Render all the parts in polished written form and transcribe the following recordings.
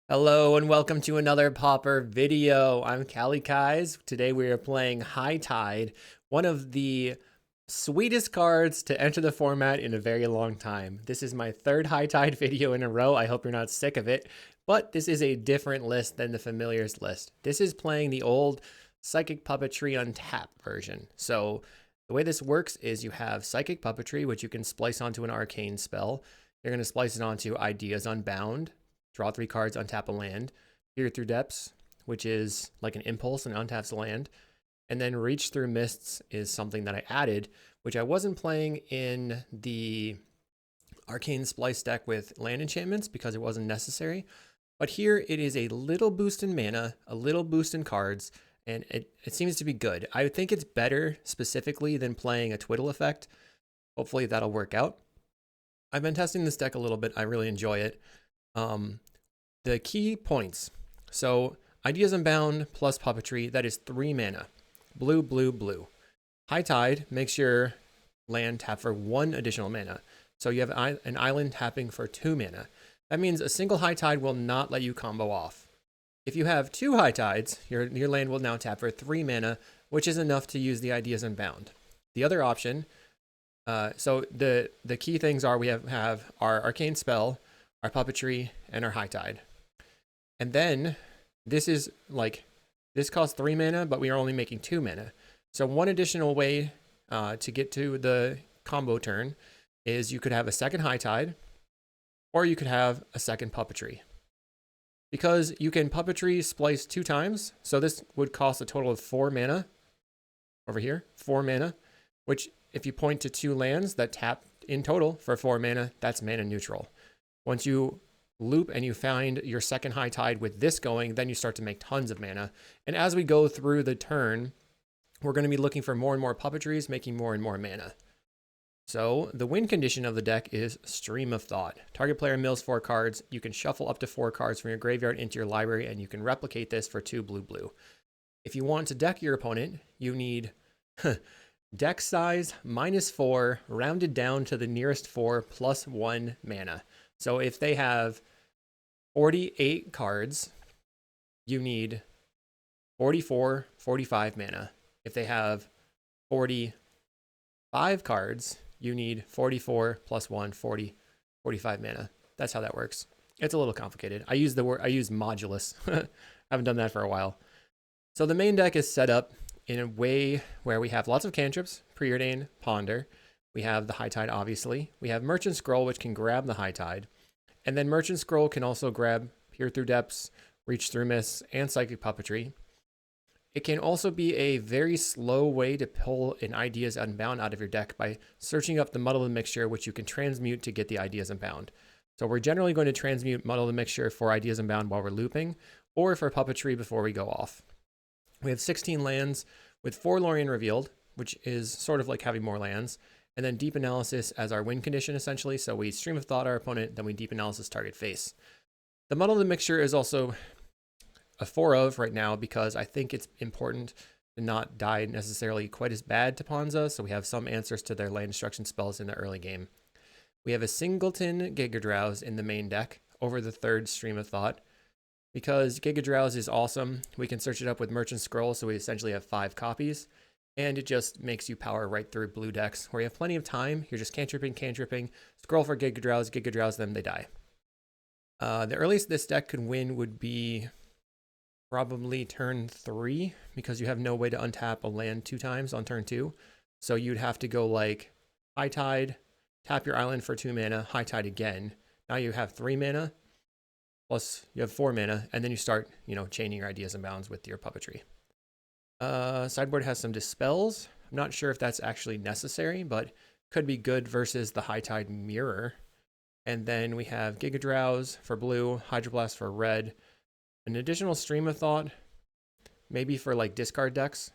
Hello and welcome to another Pauper video. I'm Kalikaiz. Today we are playing High Tide, one of the sweetest cards to enter the format in a very long time. This is my third High Tide video in a row. I hope you're not sick of it, but this is a different list than the Familiars list. This is playing the old Psychic Puppetry Untap version. So the way this works is you have Psychic Puppetry, which you can splice onto an Arcane spell. You're going to splice it onto Ideas Unbound. Draw 3 cards, untap a land. Peer Through Depths, which is like an impulse and untaps a land. And then Reach Through Mists is something that I added, which I wasn't playing in the Arcane Splice deck with land enchantments because it wasn't necessary. But here it is a little boost in mana, a little boost in cards, and it seems to be good. I think it's better specifically than playing a Twiddle effect. Hopefully that'll work out. I've been testing this deck a little bit. I really enjoy it. The key points. So Ideas Unbound plus Puppetry, that is 3 mana. Blue, blue, blue. High Tide makes your land tap for 1 additional mana. So you have an island tapping for 2 mana. That means a single High Tide will not let you combo off. If you have 2 High Tides, your land will now tap for 3 mana, which is enough to use the Ideas Unbound. The other option, so the key things are we have our Arcane Spell, our Puppetry, and our High Tide. And then this is like, this costs 3 mana, but we are only making 2 mana. So one additional way to get to the combo turn is you could have a second High Tide, or you could have a second Puppetry. Because you can Puppetry splice 2 times, so this would cost a total of 4 mana. Over here, 4 mana, which if you point to 2 lands that tap in total for 4 mana, that's mana neutral. Once you loop and you find your second High Tide with this going, then you start to make tons of mana. And as we go through the turn, we're going to be looking for more and more Puppetries, making more and more mana. So the win condition of the deck is Stream of Thought. Target player mills 4 cards. You can shuffle up to 4 cards from your graveyard into your library, and you can replicate this for 2 blue blue. If you want to deck your opponent, you need deck size -4, rounded down to the nearest 4, plus 1 mana. So if they have 48 cards, you need 44, 45 mana. If they have 45 cards, you need 44 plus 1, 40, 45 mana. That's how that works. It's a little complicated. I use modulus. I haven't done that for a while. So the main deck is set up in a way where we have lots of cantrips, Preordain, Ponder. We have the High Tide, obviously. We have Merchant Scroll, which can grab the High Tide. And then Merchant Scroll can also grab Peer Through Depths, Reach Through Mists, and Psychic Puppetry. It can also be a very slow way to pull an Ideas Unbound out of your deck by searching up the Muddle the Mixture, which you can transmute to get the Ideas Unbound. So we're generally going to transmute Muddle the Mixture for Ideas Unbound while we're looping, or for Puppetry before we go off. We have 16 lands with 4 Lorien Revealed, which is sort of like having more lands, and then Deep Analysis as our win condition, essentially. So we Stream of Thought our opponent, then we Deep Analysis target face. The Muddle the Mixture is also a 4 of right now because I think it's important to not die necessarily quite as bad to Ponza, so we have some answers to their land destruction spells in the early game. We have a Singleton Giga Drowse in the main deck over the 3rd Stream of Thought. Because Giga Drowse is awesome, we can search it up with Merchant Scroll, so we essentially have 5 copies, and it just makes you power right through blue decks where you have plenty of time. You're just cantripping, scroll for Giga Drowse them, they die. The earliest this deck could win would be probably turn 3, because you have no way to untap a land 2 times on turn 2. So you'd have to go like High Tide, tap your island for 2 mana, High Tide again. Now you have 3 mana, plus you have 4 mana, and then you start, chaining your Ideas Unbounds with your Puppetry. Sideboard has some Dispels. I'm not sure if that's actually necessary, but could be good versus the High Tide Mirror. And then we have Giga Drowse for blue, Hydroblast for red, an additional Stream of Thought, maybe for like discard decks.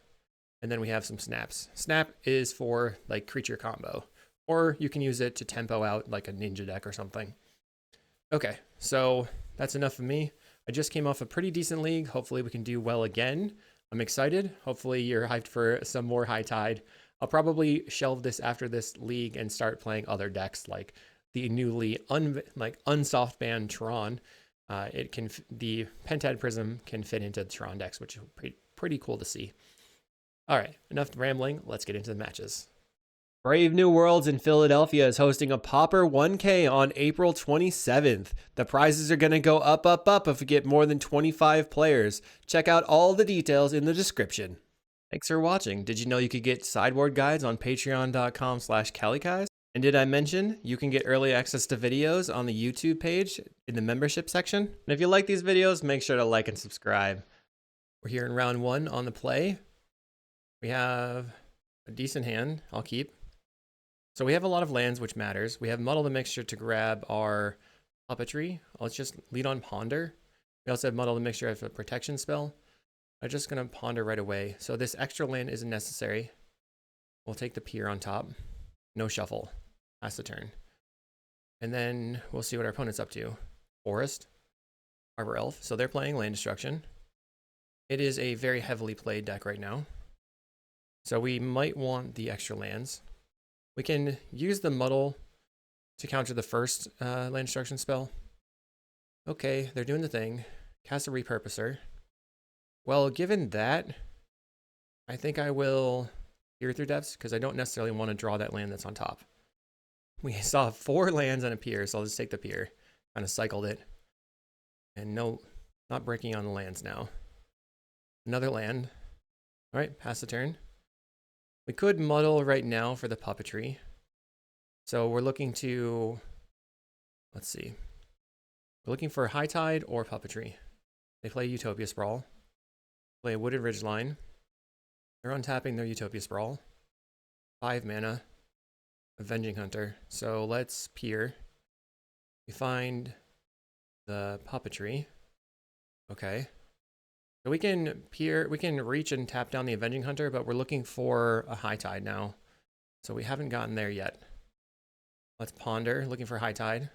And then we have some Snaps. Snap is for like creature combo, or you can use it to tempo out like a ninja deck or something. Okay, so that's enough of me. I just came off a pretty decent league. Hopefully we can do well again. I'm excited. Hopefully you're hyped for some more High Tide. I'll probably shelve this after this league and start playing other decks like the newly unsoft banned Tron. The Pentad Prism can fit into the Tron decks, which is pretty cool to see. All right, enough rambling. Let's get into the matches. Brave New Worlds in Philadelphia is hosting a Pauper 1K on April 27th. The prizes are going to go up, up, up if we get more than 25 players. Check out all the details in the description. Thanks for watching. Did you know you could get sideboard guides on patreon.com/Kalikaiz? And did I mention you can get early access to videos on the YouTube page in the membership section? And if you like these videos, make sure to like and subscribe. We're here in round 1 on the play. We have a decent hand. I'll keep. So we have a lot of lands, which matters. We have Muddle the Mixture to grab our puppetry. Let's just lead on Ponder. We also have Muddle the Mixture as a protection spell. I'm just going to Ponder right away. So this extra land isn't necessary. We'll take the Pier on top. No shuffle. Pass the turn. And then we'll see what our opponent's up to. Forest. Arbor Elf. So they're playing land destruction. It is a very heavily played deck right now. So we might want the extra lands. We can use the Muddle to counter the first land destruction spell. Okay, they're doing the thing. Cast a Repurposer. Well, given that, I think I will Peer through Depths because I don't necessarily want to draw that land that's on top. We saw 4 lands on a Pier, so I'll just take the Pier. Kind of cycled it. And no, not breaking on the lands now. Another land. All right, pass the turn. We could Muddle right now for the puppetry. So we're looking to, let's see. We're looking for High Tide or puppetry. They play Utopia Sprawl. Play a Wooded Ridgeline. They're untapping their Utopia Sprawl. 5 mana. Avenging Hunter. So let's Peer. We find the puppetry. Okay. So we can Peer, we can reach and tap down the Avenging Hunter, but we're looking for a High Tide now. So we haven't gotten there yet. Let's Ponder, looking for High Tide.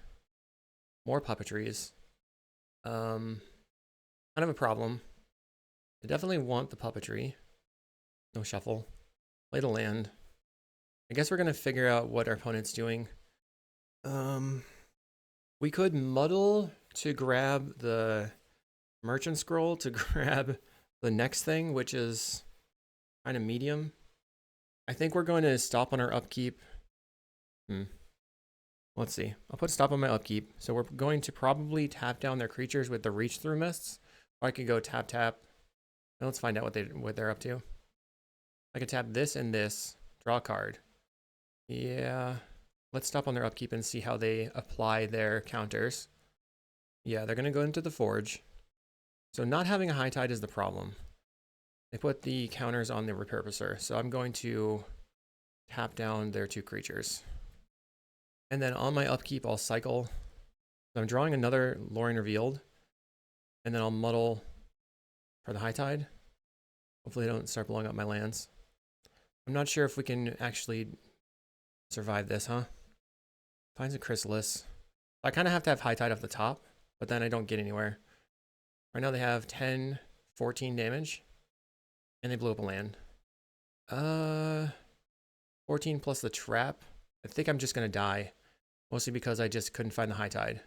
More puppetries. Kind of a problem. I definitely want the puppetry. No shuffle. Play the land. I guess we're going to figure out what our opponent's doing. We could Muddle to grab the Merchant Scroll to grab the next thing, which is kind of medium. I think we're going to stop on our upkeep. Let's see. I'll put stop on my upkeep. So we're going to probably tap down their creatures with the Reach Through Mists. Or I could go tap, tap. Now let's find out what they're up to. I could tap this and this. Draw a card. Yeah. Let's stop on their upkeep and see how they apply their counters. Yeah, they're going to go into the Forge. So not having a High Tide is the problem. They put the counters on the Repurposer. So I'm going to tap down their 2 creatures. And then on my upkeep, I'll cycle. So I'm drawing another Lorien Revealed. And then I'll Muddle for the High Tide. Hopefully I don't start blowing up my lands. I'm not sure if we can actually survive this, huh? Finds a Chrysalis. I kind of have to have High Tide off the top, but then I don't get anywhere. Right now they have 10, 14 damage. And they blew up a land. 14 plus the trap. I think I'm just going to die. Mostly because I just couldn't find the High Tide.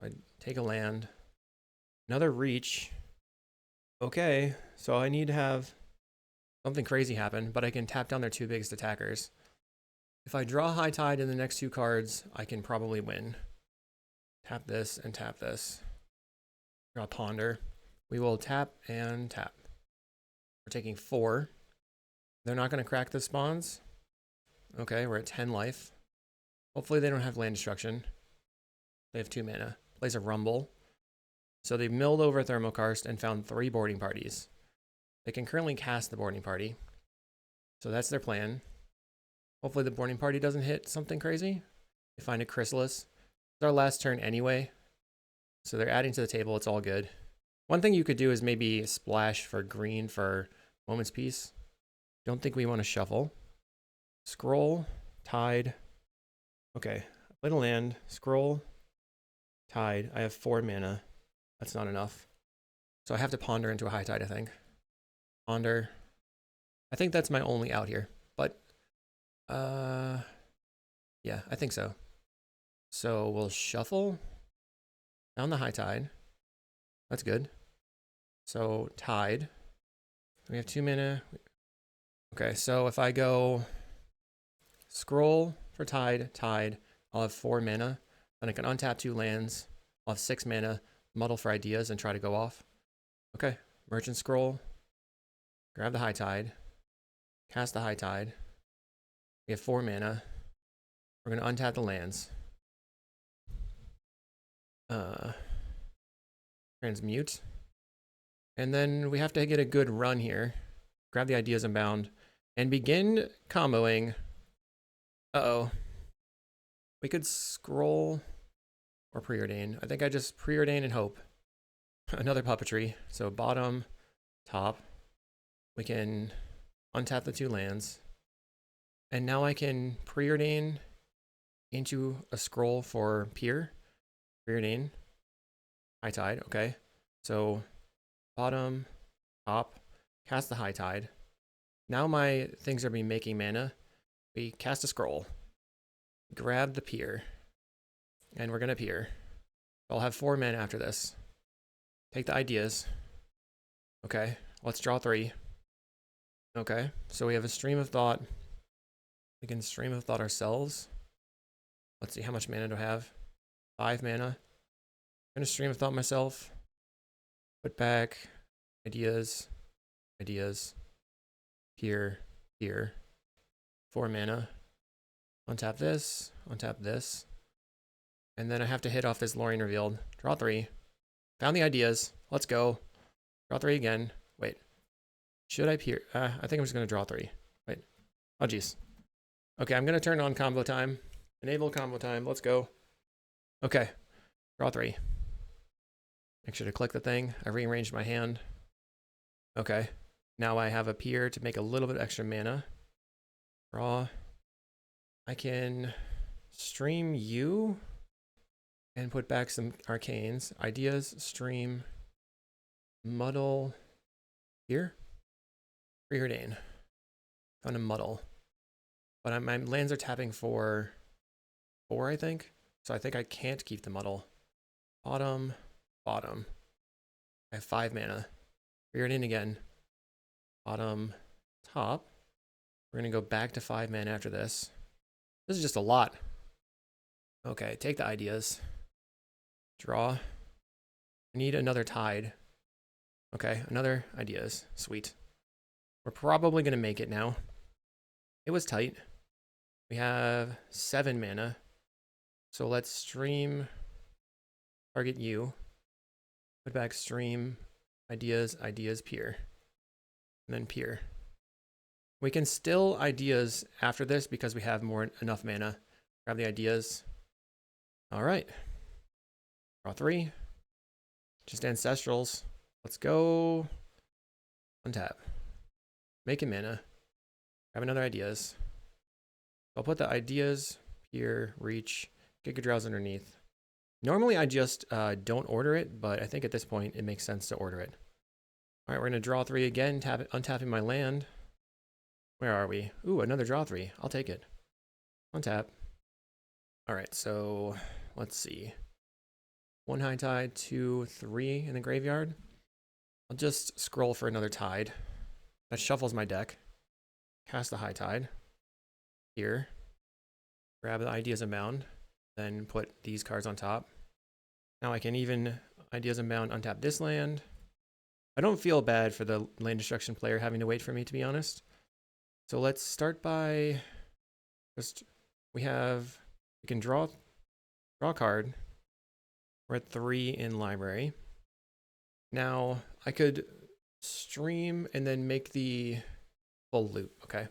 I take a land. Another Reach. Okay, so I need to have something crazy happen, but I can tap down their 2 biggest attackers. If I draw High Tide in the next 2 cards, I can probably win. Tap this and tap this. Draw Ponder. We will tap and tap. We're taking 4. They're not going to crack the spawns. Okay, we're at 10 life. Hopefully they don't have land destruction. They have 2 mana. Plays a Rumble. So they milled over Thermokarst and found 3 boarding parties. They can currently cast the boarding party. So that's their plan. Hopefully the boarding party doesn't hit something crazy. They find a Chrysalis. It's our last turn anyway. So they're adding to the table. It's all good. One thing you could do is maybe splash for green for Moment's Peace. Don't think we want to shuffle. Scroll, Tide. Okay, I played a land. Scroll, Tide. I have 4 mana. That's not enough. So I have to Ponder into a High Tide, I think. Ponder. I think that's my only out here. But, yeah, I think so. So we'll shuffle. Down the High Tide. That's good. So Tide. We have 2 mana. Okay, so if I go scroll for Tide, Tide, I'll have 4 mana. Then I can untap 2 lands. I'll have 6 mana, muddle for ideas, and try to go off. Okay, Merchant Scroll. Grab the High Tide. Cast the High Tide. We have 4 mana. We're going to untap the lands. Transmute. And then we have to get a good run here. Grab the Ideas Unbound. And begin comboing. Uh-oh. We could scroll or preordain. I think I just preordain and hope. Another puppetry. So bottom, top. We can untap the 2 lands. And now I can preordain into a scroll for Pier. Preordain. High Tide, okay. So bottom, top, cast the High Tide. Now my things are making mana. We cast a scroll. Grab the Pier. And we're gonna Pier. I'll have 4 mana after this. Take the ideas. Okay, let's draw 3. Okay, so we have a Stream of Thought. We can Stream of Thought ourselves. Let's see, how much mana do I have? 5 mana. I'm gonna Stream of Thought myself. Put back ideas, ideas. Here, here. 4 mana. Untap this, and then I have to hit off this Lorien Revealed. Draw 3. Found the ideas. Let's go. Draw 3 again. Wait. Should I Pier? I think I'm just going to draw 3. Wait. Oh, geez. Okay, I'm going to turn on combo time. Enable combo time. Let's go. Okay. Draw 3. Make sure to click the thing. I rearranged my hand. Okay. Now I have a Pier to make a little bit extra mana. Draw. I can stream you and put back some arcanes. Ideas, stream, muddle here. Preordain. Found a muddle. But my lands are tapping for 4, I think. So I think I can't keep the muddle. Bottom, bottom. I have 5 mana. Preordain again. Bottom, top. We're going to go back to 5 mana after this. This is just a lot. Okay, take the ideas. Draw. I need another Tide. Okay, another ideas. Sweet. We're probably going to make it now. It was tight. We have 7 mana. So let's stream. Target you. Put back stream. Ideas, ideas, Pier. And then Pier. We can still ideas after this because we have enough mana. Grab the ideas. All right. Draw 3. Just ancestrals. Let's go. Untap. Making mana. Grab another ideas. I'll put the ideas here. Reach. Giga Drowse underneath. Normally I just don't order it, but I think at this point it makes sense to order it. All right, we're gonna draw 3 again. Untapping my land. Where are we? Ooh, another draw 3. I'll take it. Untap. All right, so let's see. 1 High Tide, 2, 3 in the graveyard. I'll just scroll for another Tide. That shuffles my deck. Cast the High Tide. Here. Grab the Ideas Unbound. Then put these cards on top. Now I can even Ideas Unbound untap this land. I don't feel bad for the land destruction player having to wait for me, to be honest. So let's start by we can draw a card. We're at 3 in library. Now I could stream and then make the full loop. Okay.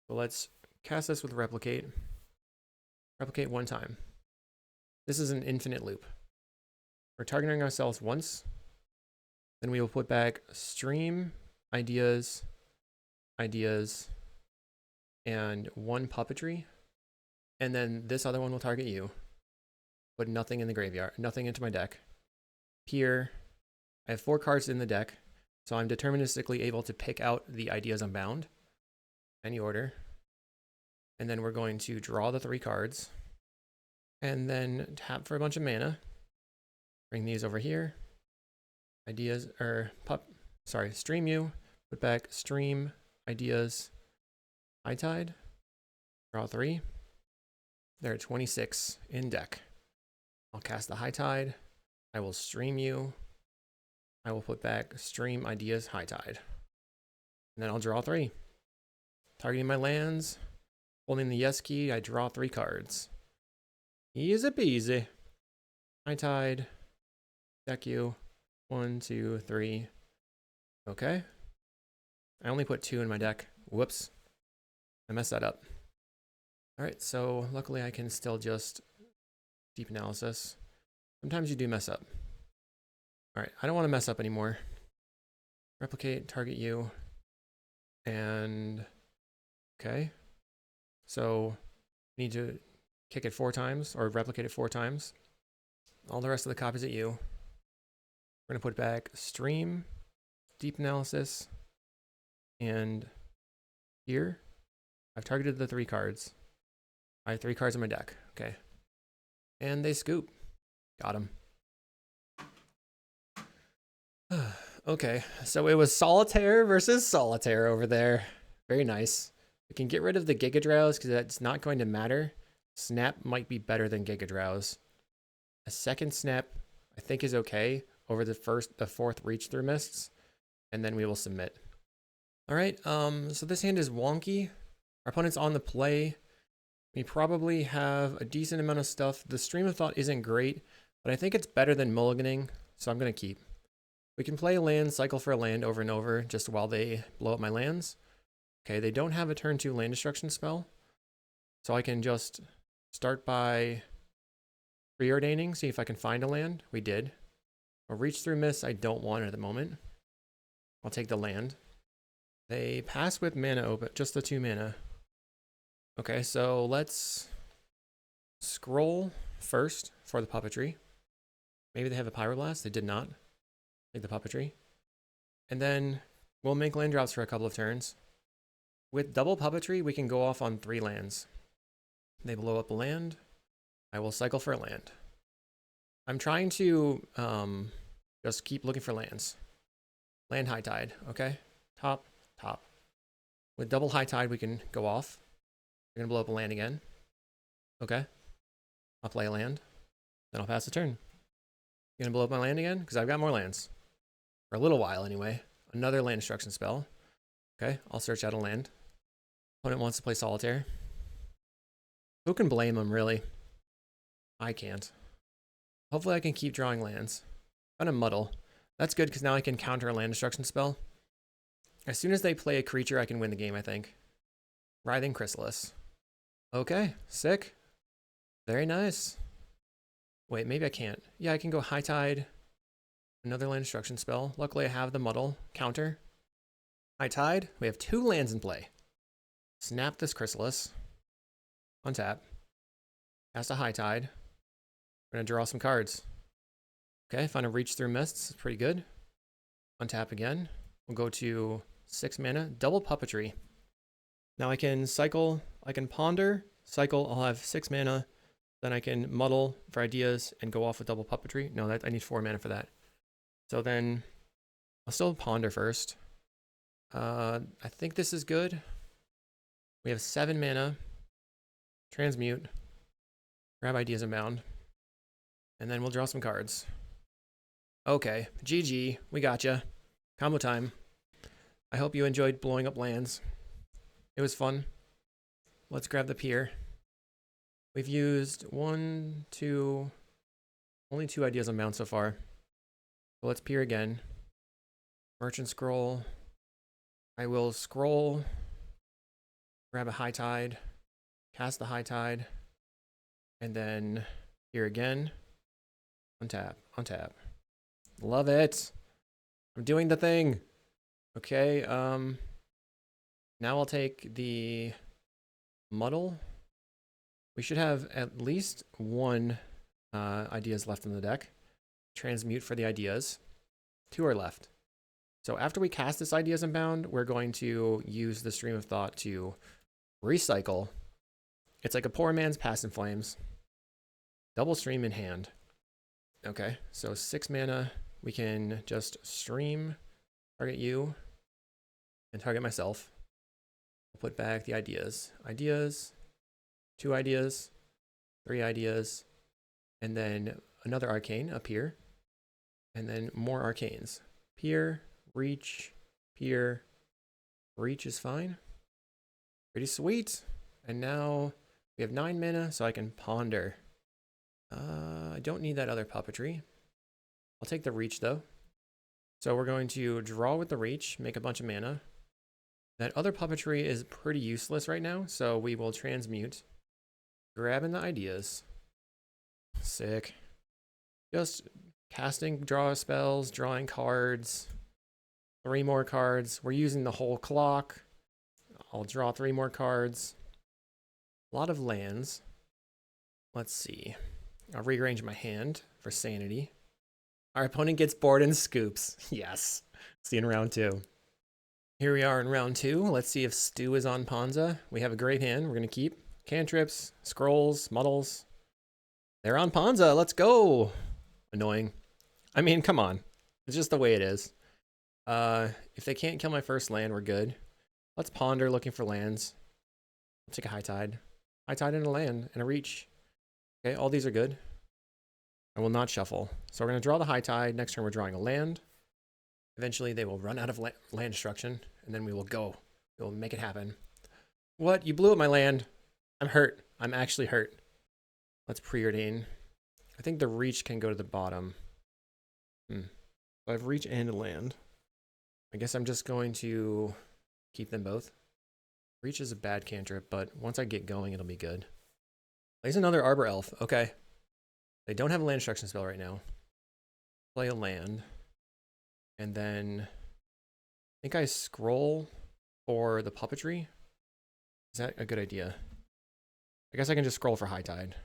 So let's cast this with replicate. Replicate 1 time. This is an infinite loop. We're targeting ourselves once. Then we will put back stream, ideas, ideas, and 1 puppetry. And then this other one will target you. Put nothing in the graveyard, nothing into my deck. Here, I have 4 cards in the deck, so I'm deterministically able to pick out the Ideas Unbound. Any order. And then we're going to draw the 3 cards. And then tap for a bunch of mana. Bring these over here. Ideas, or stream you. Put back stream, ideas, High Tide. Draw 3. There are 26 in deck. I'll cast the High Tide. I will stream you. I will put back stream, ideas, High Tide. And then I'll draw 3. Targeting my lands. Holding the yes key, I draw 3 cards. Easy peasy. High Tide. Deck you. 1, 2, 3. Okay. I only put 2 in my deck. Whoops. I messed that up. Alright, so luckily I can still just deep analysis. Sometimes you do mess up. Alright, I don't want to mess up anymore. Replicate, target you. And okay. So you need to kick it 4 times or replicate it 4 times. All the rest of the copies at you. We're going to put back stream, deep analysis, and here I've targeted the 3 cards. I have 3 cards in my deck. Okay. And they scoop. Got him. Okay, so it was Solitaire versus Solitaire over there. Very nice. We can get rid of the Giga Drowse because that's not going to matter. Snap might be better than Giga Drowse. A second snap I think is okay over the 4th reach through mists, and then we will submit. All right, so this hand is wonky. Our opponent's on the play. We probably have a decent amount of stuff. The Stream of Thought isn't great, but I think it's better than mulliganing, so I'm gonna keep. We can play land, cycle for a land over and over just while they blow up my lands. Okay, they don't have a turn 2 land destruction spell, so I can just start by preordaining, see if I can find a land. We did. A reach through miss I don't want at the moment. I'll take the land. They pass with mana open, just the 2 mana. Okay, so let's scroll first for the puppetry. Maybe they have a Pyroblast. They did not. Take the puppetry. And then we'll make land drops for a couple of turns. With double puppetry, we can go off on 3 lands. They blow up a land. I will cycle for a land. I'm trying to just keep looking for lands. Land High Tide, okay? Top, top. With double High Tide, we can go off. We're gonna blow up a land again. Okay. I'll play a land. Then I'll pass the turn. You gonna blow up my land again? Because I've got more lands. For a little while anyway. Another land destruction spell. Okay, I'll search out a land. Opponent wants to play Solitaire. Who can blame him, really? I can't. Hopefully I can keep drawing lands. I'm gonna muddle. That's good because now I can counter a land destruction spell. As soon as they play a creature, I can win the game, I think. Writhing Chrysalis. Okay, sick. Very nice. Wait, maybe I can't. Yeah, I can go High Tide. Another land destruction spell. Luckily I have the muddle counter. High Tide. We have 2 lands in play. Snap this Chrysalis. Untap. Cast a High Tide. We're gonna draw some cards. Okay, find a reach through mists. It's pretty good. Untap again. We'll go to 6 mana. Double puppetry. Now I can cycle. I can ponder. Cycle. I'll have 6 mana. Then I can muddle for ideas and go off with double puppetry. No, I need 4 mana for that. So then I'll still ponder first. I think this is good. We have 7 mana. Transmute. Grab ideas and bound. And then we'll draw some cards. Okay, GG. We gotcha. Combo time. I hope you enjoyed blowing up lands. It was fun. Let's grab the pier. We've used 1, 2, only 2 ideas on bound so far. So let's pier again. Merchant scroll. I will scroll. Grab a High Tide. Cast the High Tide. And then pier again. Untap. Untap. Love it. I'm doing the thing. Okay. Now I'll take the muddle. We should have at least 1 ideas left in the deck. Transmute for the ideas. 2 are left. So after we cast this ideas unbound, we're going to use the Stream of Thought to recycle. It's like a poor man's Past in Flames. Double stream in hand. Okay, so 6 mana. We can just stream, target you, and target myself. I'll put back the ideas. Ideas, 2 ideas, 3 ideas, and then another arcane up here, and then more arcanes. Pier, reach, pier, reach is fine. Pretty sweet. And now we have 9 mana, so I can ponder. I don't need that other puppetry. I'll take the reach though. So we're going to draw with the reach, make a bunch of mana. That other puppetry is pretty useless right now, so we will transmute. Grabbing the ideas. Sick. Just casting draw spells, drawing cards. 3 more cards. We're using the whole clock. I'll draw 3 more cards. A lot of lands. Let's see. I'll rearrange my hand for sanity. Our opponent gets bored and scoops. Yes. See you in round 2. Here we are in round 2. Let's see if Stu is on Ponza. We have a great hand. We're going to keep cantrips, scrolls, muddles. They're on Ponza. Let's go. Annoying. I mean, come on. It's just the way it is. If they can't kill my first land, we're good. Let's ponder looking for lands. I'll take a High Tide. High Tide and a land and a reach. Okay, all these are good. I will not shuffle. So we're going to draw the High Tide. Next turn, we're drawing a land. Eventually, they will run out of land destruction, and then we will go. We'll make it happen. What? You blew up my land. I'm hurt. I'm actually hurt. Let's preordain. I think the reach can go to the bottom. So I have reach and a land. I guess I'm just going to keep them both. Reach is a bad cantrip, but once I get going, it'll be good. Plays another Arbor Elf. Okay. They don't have a land destruction spell right now. Play a land. And then I think I scroll for the puppetry. Is that a good idea? I guess I can just scroll for High Tide.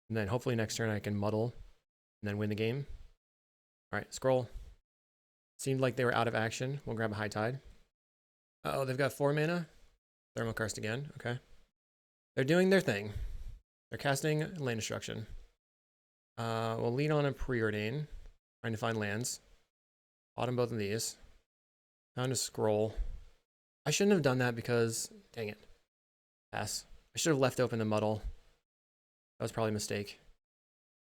And then hopefully next turn I can muddle and then win the game. All right, scroll. Seemed like they were out of action. We'll grab a High Tide. Uh-oh, they've got 4 mana. Thermokarst again. Okay. They're doing their thing. They're casting land destruction. We'll lean on a preordain. Trying to find lands. Bottom both of these. Time to scroll. I shouldn't have done that because... Dang it. Pass. I should have left open the muddle. That was probably a mistake.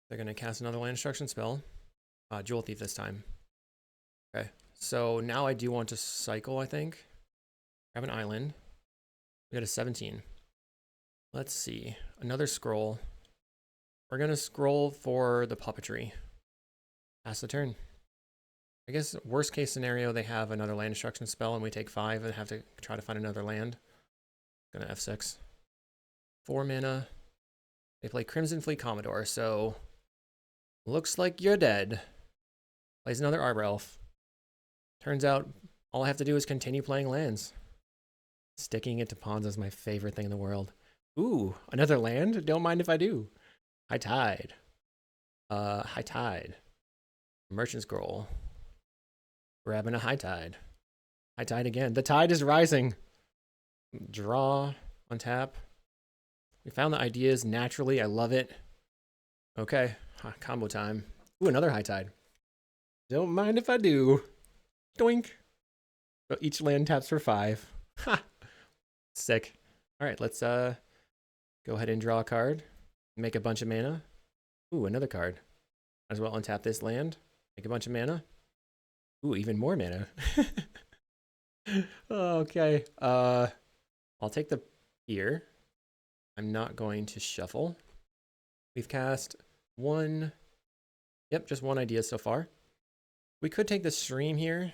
They're going to cast another land destruction spell. Jewel Thief this time. Okay. So now I do want to cycle, I think. Grab an island. We got a 17. Let's see. Another scroll. We're going to scroll for the puppetry. Pass the turn. I guess worst case scenario, they have another land destruction spell and we take 5 and have to try to find another land. Gonna F6. 4 mana. They play Crimson Fleet Commodore, so looks like you're dead. Plays another Arbor Elf. Turns out all I have to do is continue playing lands. Sticking it to Ponza is my favorite thing in the world. Ooh, another land? Don't mind if I do. High Tide. High Tide. Merchant Scroll. Grabbing a High Tide. High Tide again. The tide is rising. Draw. Untap. We found the ideas naturally. I love it. Okay. Combo time. Ooh, another High Tide. Don't mind if I do. Doink. So each land taps for 5. Ha! Sick. All right, let's go ahead and draw a card. Make a bunch of mana. Ooh, another card. Might as well untap this land. Make a bunch of mana. Ooh, even more mana. Okay. I'll take the pier. I'm not going to shuffle. We've cast 1. Yep, just 1 idea so far. We could take the stream here.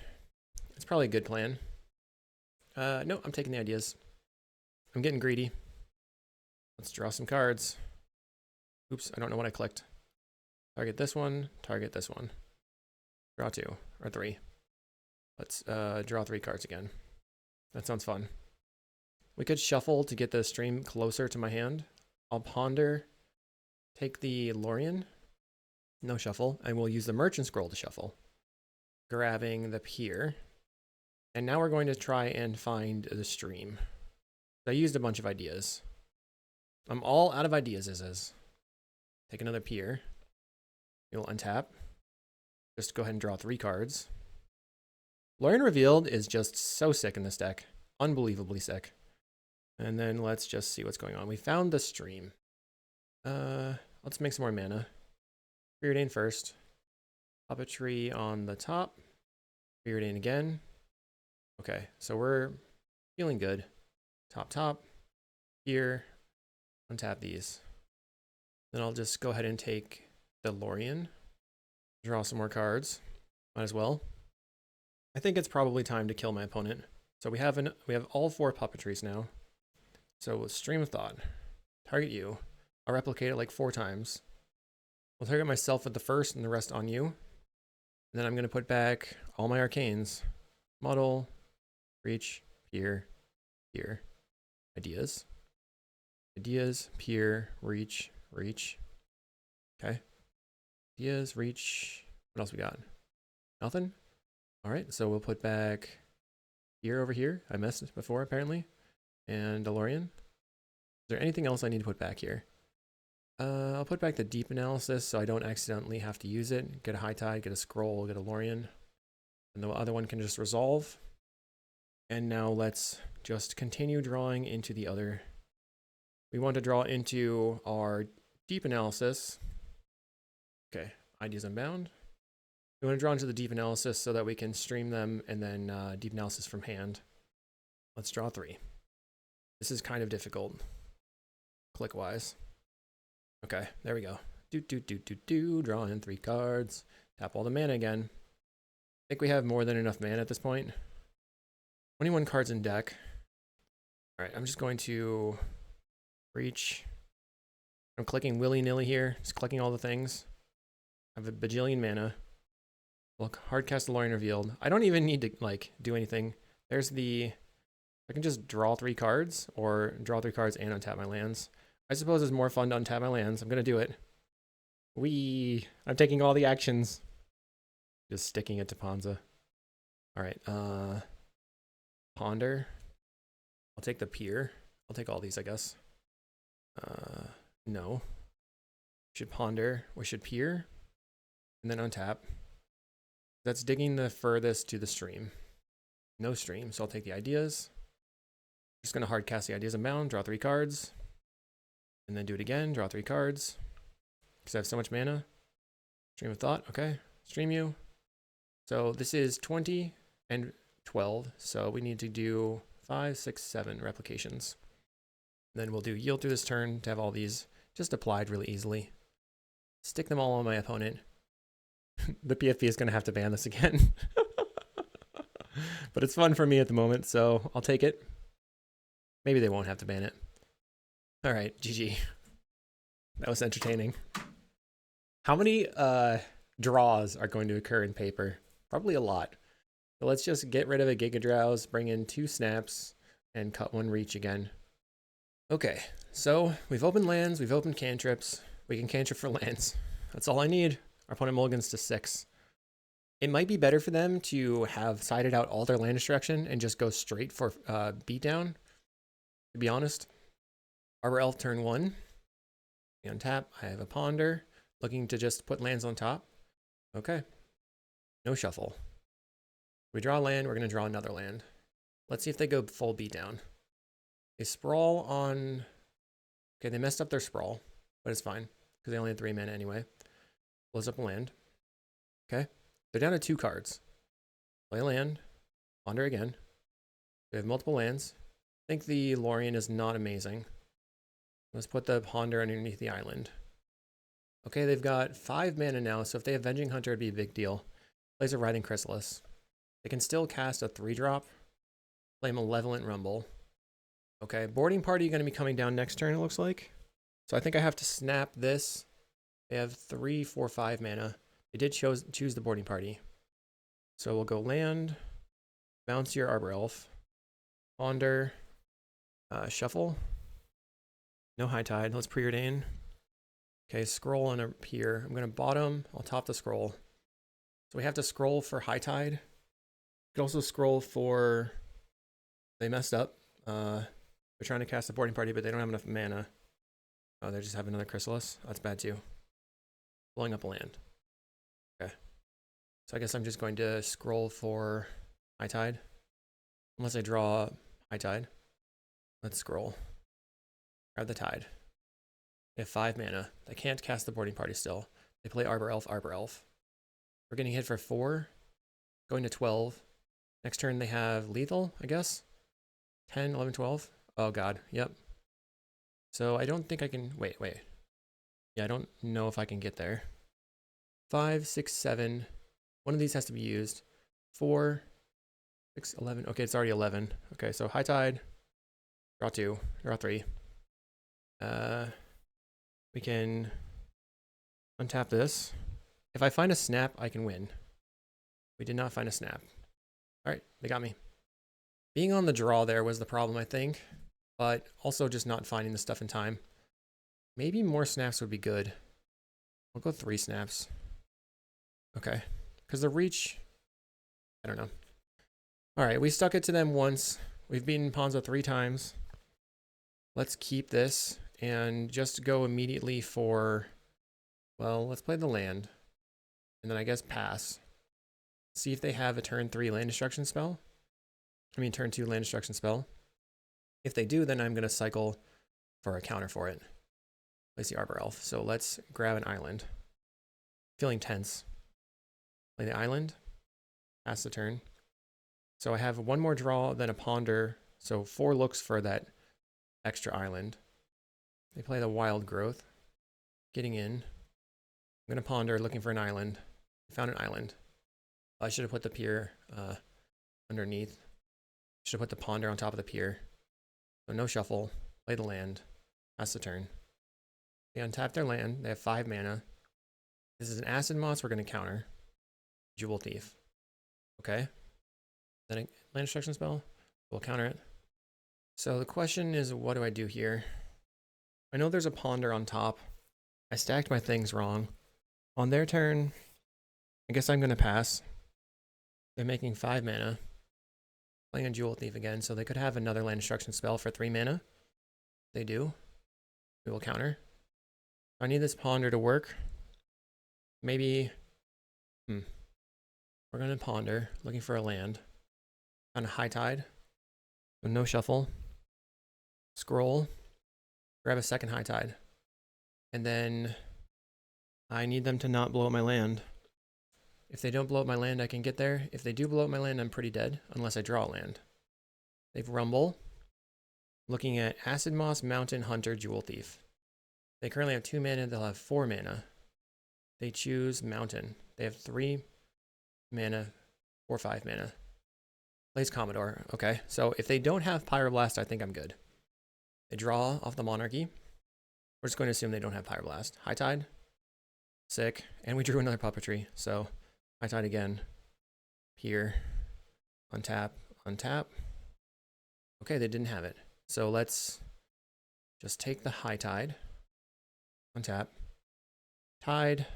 It's probably a good plan. No, I'm taking the ideas. I'm getting greedy. Let's draw some cards. Oops, I don't know what I clicked. Target this one, target this one. Draw 2, or 3. Let's draw 3 cards again. That sounds fun. We could shuffle to get the stream closer to my hand. I'll ponder, take the Lorien, no shuffle, and we'll use the Merchant Scroll to shuffle. Grabbing the pier. And now we're going to try and find the stream. I used a bunch of ideas. I'm all out of ideas, Take another pier. You'll untap. Just go ahead and draw 3 cards. Lorien Revealed is just so sick in this deck. Unbelievably sick. And then let's just see what's going on. We found the stream. Let's make some more mana. Preordain first. Puppetry on the top. Preordain again. Okay, so we're feeling good. Top. Here. Untap these. Then I'll just go ahead and take the Lorien. Draw some more cards. Might as well. I think it's probably time to kill my opponent. So we have all 4 puppetries now. So Stream of Thought. Target you. I'll replicate it like 4 times. I'll target myself with the first and the rest on you. And then I'm going to put back all my arcanes. Muddle, reach, peer, peer. Ideas. Ideas, peer, reach, reach. Okay. Ideas, reach. What else we got? Nothing? Alright, so we'll put back here over here. I missed before, apparently. And DeLorean. Is there anything else I need to put back here? I'll put back the Deep Analysis so I don't accidentally have to use it. Get a High Tide, get a Scroll, get a Lorien. And the other one can just resolve. And now let's just continue drawing into the other. We want to draw into our Deep Analysis. Okay, Ideas Unbound. We want to draw into the Deep Analysis so that we can stream them and then Deep Analysis from hand. Let's draw 3. This is kind of difficult, click-wise. Okay, there we go. Draw in 3 cards. Tap all the mana again. I think we have more than enough mana at this point. 21 cards in deck. All right, I'm just going to reach. I'm clicking willy-nilly here, just clicking all the things. I have a bajillion mana. Look, hardcast the Lorien Revealed. I don't even need to like do anything. There's the, I can just draw 3 cards or draw 3 cards and untap my lands. I suppose it's more fun to untap my lands. I'm gonna do it. I'm taking all the actions. Just sticking it to Ponza. All right, Ponder. I'll take the Peer. I'll take all these, I guess. No. We should Ponder. We should Peer. And then untap. That's digging the furthest to the stream. No stream, so I'll take the Ideas. Just gonna hard cast the Ideas Unbound, draw 3 cards. And then do it again, draw 3 cards. Because I have so much mana. Stream of Thought, okay. Stream you. So this is 20 and 12, so we need to do 5, 6, 7 replications. Then we'll do Yield through this turn to have all these just applied really easily. Stick them all on my opponent. The PFP is going to have to ban this again. But it's fun for me at the moment, so I'll take it. Maybe they won't have to ban it. All right, GG. That was entertaining. How many draws are going to occur in Paper? Probably a lot. So let's just get rid of a Giga Drowse, bring in 2 snaps, and cut 1 reach again. Okay, so we've opened lands, we've opened cantrips. We can cantrip for lands. That's all I need. Our opponent mulligans to 6. It might be better for them to have sided out all their land destruction and just go straight for beatdown, to be honest. Arbor Elf turn 1. We untap. I have a Ponder, looking to just put lands on top. Okay. No shuffle. We draw a land, we're going to draw another land. Let's see if they go full beatdown. They sprawl on... Okay, they messed up their sprawl, but it's fine, because they only had 3 mana anyway. Blows up a land. Okay. They're down to 2 cards. Play a land. Ponder again. We have multiple lands. I think the Lorien is not amazing. Let's put the Ponder underneath the island. Okay, they've got 5 mana now, so if they have Avenging Hunter, it'd be a big deal. Plays a Riding Chrysalis. They can still cast a 3-drop. Play Malevolent Rumble. Okay, Boarding Party going to be coming down next turn, it looks like. So I think I have to snap this. They have 3, 4, 5 mana. They did choose the Boarding Party. So we'll go land, bounce your Arbor Elf, Ponder, shuffle. No High Tide. Let's preordain. Okay, scroll on up here. I'm going to bottom. I'll top the scroll. So we have to scroll for High Tide. You can also scroll for... They messed up. They're trying to cast a Boarding Party, but they don't have enough mana. Oh, they just have another Chrysalis. That's bad too. Blowing up a land. Okay. So I guess I'm just going to scroll for High Tide. Unless I draw High Tide. Let's scroll. Grab the Tide. They have 5 mana. They can't cast the boarding party still. They play Arbor Elf, Arbor Elf. We're getting hit for 4. Going to 12. Next turn they have lethal, I guess. 10, 11, 12. Oh god, yep. So I don't think I can... Wait. Yeah, I don't know if I can get there. 5, 6, 7. One of these has to be used. 4, 6, 11. Okay, it's already 11. Okay, so High Tide. Draw 2. Draw 3. We can untap this. If I find a snap, I can win. We did not find a snap. Alright, they got me. Being on the draw there was the problem, I think. But also just not finding the stuff in time. Maybe more snaps would be good. I'll go 3 snaps. Okay. Because the reach... I don't know. Alright, we stuck it to them once. We've beaten Ponza 3 times. Let's keep this and just go immediately for... Well, let's play the land. And then I guess pass. See if they have a turn 3 land destruction spell. I mean turn 2 land destruction spell. If they do, then I'm going to cycle for a counter for it. Place the Arbor Elf. So let's grab an island. Feeling tense. Play the island. Pass the turn. So I have 1 more draw, then a ponder. So 4 looks for that extra island. They play the Wild Growth. Getting in. I'm going to ponder, looking for an island. I found an island. I should have put the pier underneath. Should have put the ponder on top of the pier. So no shuffle. Play the land. Pass the turn. They untap their land. They have 5 mana. This is an Acid Moss we're going to counter. Jewel Thief. Okay. Then a land destruction spell. We'll counter it. So the question is, what do I do here? I know there's a ponder on top. I stacked my things wrong. On their turn, I guess I'm going to pass. They're making 5 mana. Playing a Jewel Thief again, so they could have another land destruction spell for 3 mana. They do. We will counter. I need this ponder to work. Maybe... We're going to ponder, looking for a land. On a High Tide. With no shuffle. Scroll. Grab a second High Tide. And then... I need them to not blow up my land. If they don't blow up my land, I can get there. If they do blow up my land, I'm pretty dead, unless I draw a land. They've Rumble. Looking at Acid Moss, Mountain, Hunter, Jewel Thief. They currently have 2 mana, they'll have 4 mana. They choose Mountain. They have 3 mana, 4, 5 mana. Plays Commodore. Okay, so if they don't have Pyroblast, I think I'm good. They draw off the Monarchy. We're just going to assume they don't have Pyroblast. High Tide. Sick. And we drew another Puppetry, so High Tide again. Here. Untap. Untap. Okay, they didn't have it. So let's just take the High Tide. Untap. Tide.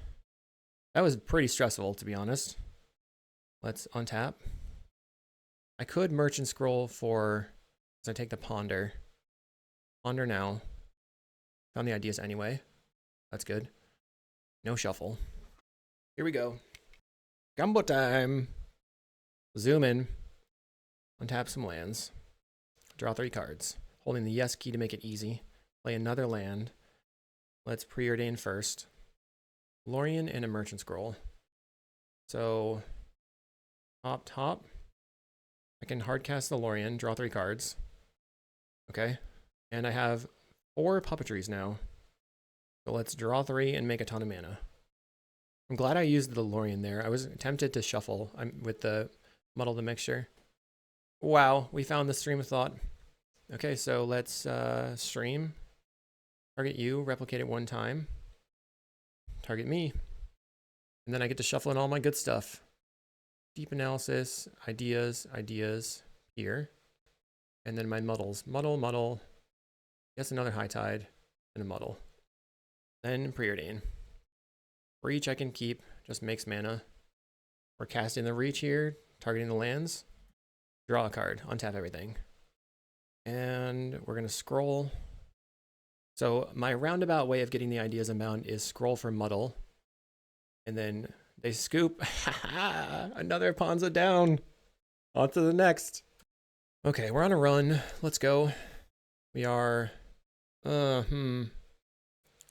That was pretty stressful, to be honest. Let's untap. I could Merchant Scroll for... So I take the Ponder. Ponder now. Found the ideas anyway. That's good. No shuffle. Here we go. Gumbo time. Zoom in. Untap some lands. Draw 3 cards. Holding the yes key to make it easy. Play another land. Let's preordain first. Lorien and a Merchant Scroll. So, top. I can hardcast the Lorien, draw 3 cards. Okay. And I have 4 Puppetries now. So let's draw 3 and make a ton of mana. I'm glad I used the Lorien there. I was tempted to shuffle with the Muddle the Mixture. Wow, we found the Stream of Thought. Okay, so let's stream. Target you, replicate it 1 time. Target me. And then I get to shuffle in all my good stuff. Deep analysis, ideas, here. And then my muddles. Muddle. Guess another High Tide and a muddle. Then preordain. Reach I can keep, just makes mana. We're casting the reach here, targeting the lands. Draw a card, untap everything. And we're gonna scroll. So my roundabout way of getting the ideas unbound is scroll for muddle. And then They scoop. Another Ponza down. On to the next. Okay, we're on a run. Let's go. We are...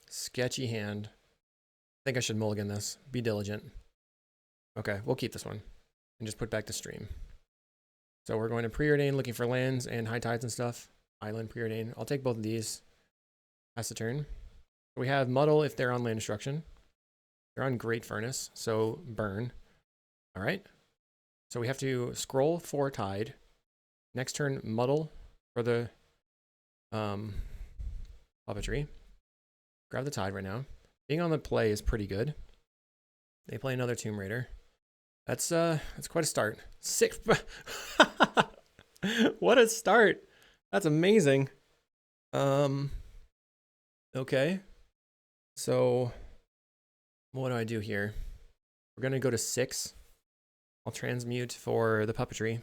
Sketchy hand. I think I should mulligan this. Be diligent. Okay, we'll keep this one. And just put back the stream. So we're going to preordain, looking for lands and high tides and stuff. Island, preordain. I'll take both of these. Pass the turn. We have muddle if they're on land destruction. They're on Great Furnace, so burn. All right. So we have to scroll for tide. Next turn, muddle for the puppetry. Grab the tide right now. Being on the play is pretty good. They play another Tomb Raider. That's quite a start. Sick. What a start. That's amazing. Okay. So what do I do here? We're going to go to 6. I'll transmute for the puppetry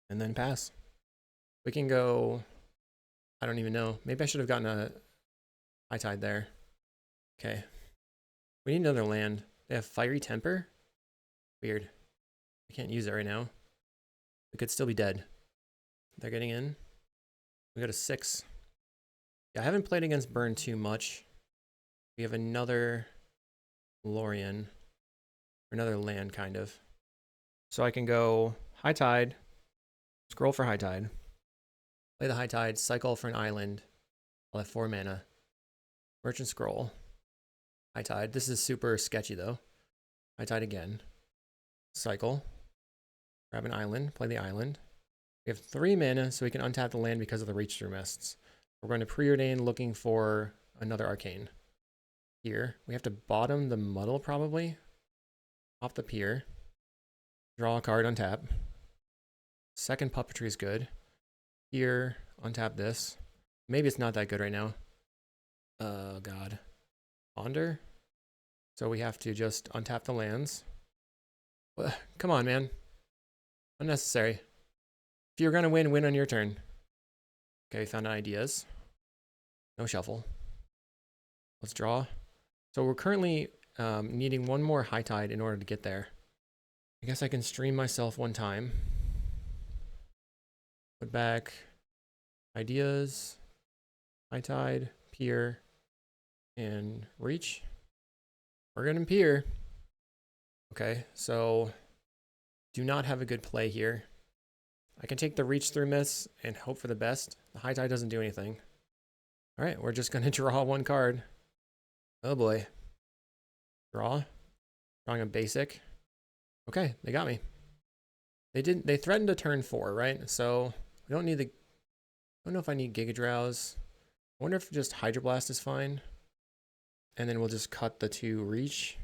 and then pass. We can go, I don't even know. Maybe I should have gotten a high tide there. Okay. We need another land. They have Fiery Temper. Weird. I can't use it right now. We could still be dead. They're getting in. We go to 6. Yeah, I haven't played against burn too much. We have another Lorien. Or another land, kind of. So I can go high tide. Scroll for high tide. Play the high tide. Cycle for an island. I'll have 4 mana. Merchant scroll. High tide. This is super sketchy, though. High tide again. Cycle. Grab an island. Play the island. We have 3 mana, so we can untap the land because of the reach through mists. We're going to preordain looking for another arcane. Here. We have to bottom the muddle, probably. Off the pier. Draw a card, untap. Second puppetry is good. Here, untap this. Maybe it's not that good right now. Oh, God. Ponder. So we have to just untap the lands. Come on, man. Unnecessary. If you're going to win, win on your turn. Okay, found ideas. No shuffle. Let's draw. So we're currently needing 1 more high tide in order to get there. I guess I can stream myself 1 time. Put back ideas, high tide, pier, and reach. We're going to pier. Okay, so do not have a good play here. I can take the reach through miss and hope for the best. The high tide doesn't do anything. All right, we're just going to draw 1 card. Oh boy. Draw. Drawing a basic. Okay, they got me. They threatened a turn 4, right? So we don't need the, I don't know if I need Giga Drowse. I wonder if just Hydroblast is fine. And then we'll just cut the 2 reach.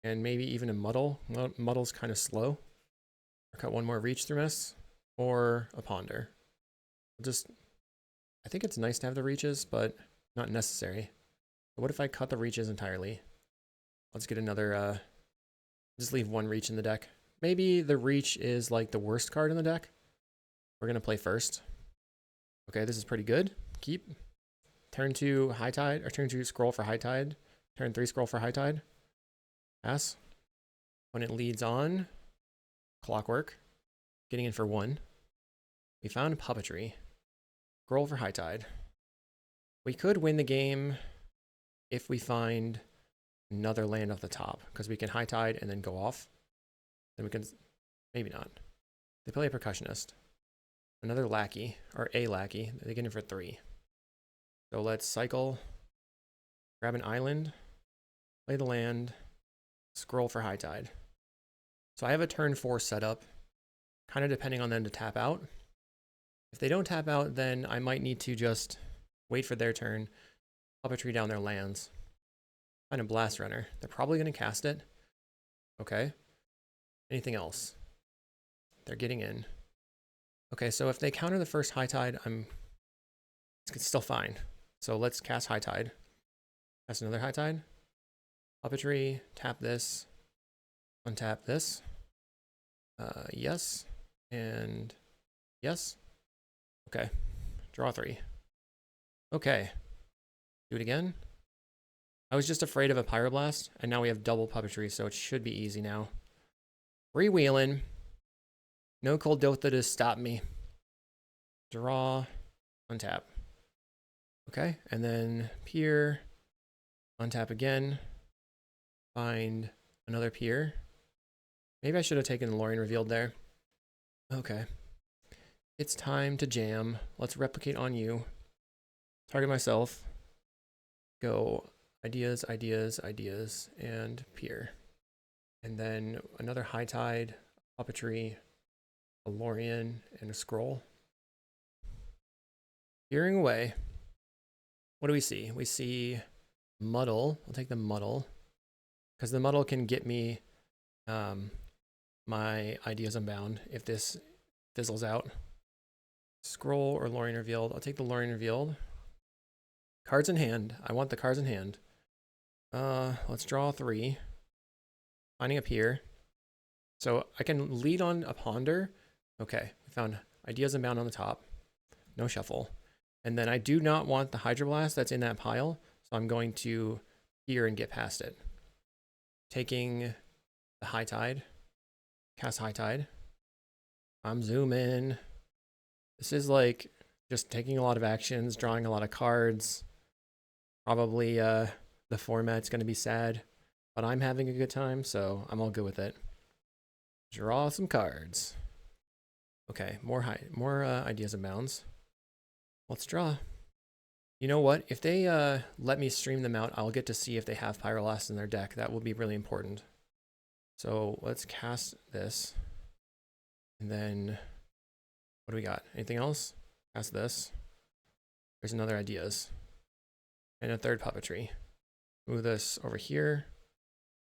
And maybe even a muddle. Muddle's kind of slow. Or cut 1 more reach through miss. Or a ponder. I think it's nice to have the reaches, but not necessary. But what if I cut the reaches entirely? Let's get another, just leave 1 reach in the deck. Maybe the reach is like the worst card in the deck. We're going to play first. Okay, this is pretty good. Keep. Turn 2 high tide, or turn 2 scroll for high tide. Turn 3 scroll for high tide. Pass. When it leads on, clockwork. Getting in for 1. We found puppetry. Scroll for high tide. We could win the game if we find another land off the top, because we can high tide and then go off. Then we can, maybe not. They play a percussionist. Another lackey, or a lackey. They get in for 3. So let's cycle, grab an island, play the land, scroll for high tide. So I have a turn 4 setup, kind of depending on them to tap out. If they don't tap out, then I might need to just wait for their turn, puppetry down their lands. Find a blast runner. They're probably going to cast it. Okay. Anything else? They're getting in. Okay, so if they counter the first high tide, it's still fine. So let's cast high tide. Cast another high tide. Puppetry, tap this, untap this. Yes, and yes. Okay, draw 3. Okay, do it again. I was just afraid of a Pyroblast, and now we have double puppetry, so it should be easy now. Freewheeling. No Cold Dotha to stop me. Draw, untap. Okay, and then Pier, untap again. Find another Pier. Maybe I should have taken the Lorien Revealed there. Okay. It's time to jam. Let's replicate on you. Target myself. Go ideas, ideas, ideas, and Pier. And then another High Tide, puppetry, a Lorien, and a scroll. Peering away. What do we see? We see Muddle. I'll take the Muddle. Because the Muddle can get me my Ideas Unbound if this fizzles out. Scroll or Lorien Revealed. I'll take the Lorien Revealed. Cards in hand. I want the cards in hand. Let's draw 3. Finding a Pier. So I can lead on a Ponder. Okay, we found Ideas Unbound on the top. No shuffle. And then I do not want the Hydroblast that's in that pile, so I'm going to Pier and get past it. Taking the High Tide. Cast High Tide. I'm zooming. This is like just taking a lot of actions, drawing a lot of cards. Probably the format's going to be sad, but I'm having a good time, so I'm all good with it. Draw some cards. Okay, more Ideas Unbounds. Let's draw. You know what? If they let me stream them out, I'll get to see if they have Pyroblast in their deck. That will be really important. So let's cast this. And then, what do we got? Anything else? Cast this. There's another Ideas. And a third puppetry. Move this over here.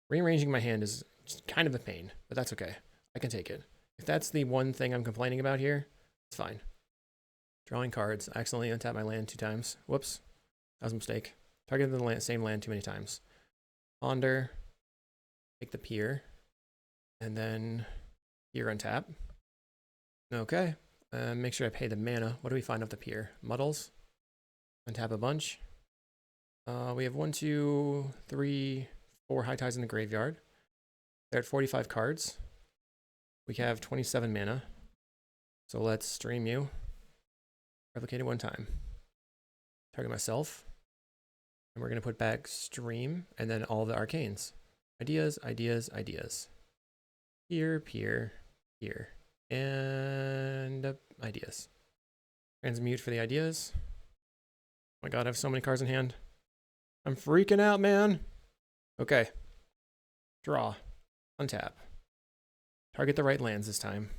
Rearranging my hand is kind of a pain, but that's okay. I can take it. If that's the one thing I'm complaining about here, it's fine. Drawing cards. I accidentally untapped my land 2 times. Whoops. That was a mistake. Targeted the same land too many times. Ponder. Take the Pier. And then Pier untap. Okay. Make sure I pay the mana. What do we find off the Pier? Muddles. Untap a bunch. We have 1, 2, 3, 4 High Tides in the graveyard. They're at 45 cards. We have 27 mana. So let's stream you. Replicate it 1 time. Target myself. And we're going to put back stream and then all the arcanes. Ideas, ideas, ideas. Here, here, here. And ideas. Transmute for the ideas. Oh my god, I have so many cards in hand. I'm freaking out, man. Okay. Draw. Untap. Target the right lands this time.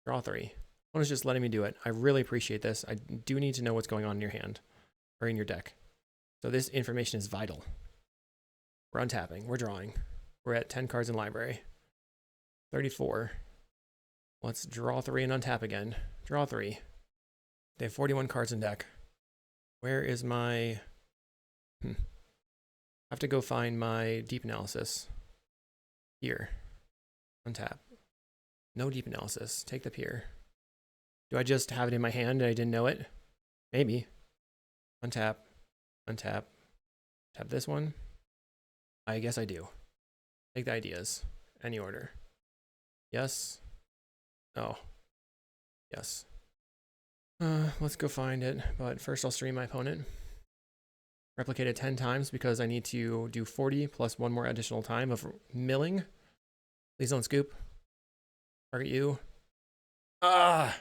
Draw 3. One is just letting me do it. I really appreciate this. I do need to know what's going on in your hand or in your deck. So this information is vital. We're untapping. We're drawing. We're at 10 cards in library. 34. Let's draw 3 and untap again. Draw 3. They have 41 cards in deck. Where is my... I have to go find my deep analysis. Here. Untap. No deep analysis. Take the Pier. Do I just have it in my hand and I didn't know it? Maybe. Untap. Untap. Tap this one. I guess I do. Take the ideas. Any order. Yes. Oh. Yes. Let's go find it. But first I'll stream my opponent. Replicate it 10 times because I need to do 40 plus 1 more additional time of milling. Please don't scoop. Target you. Ah!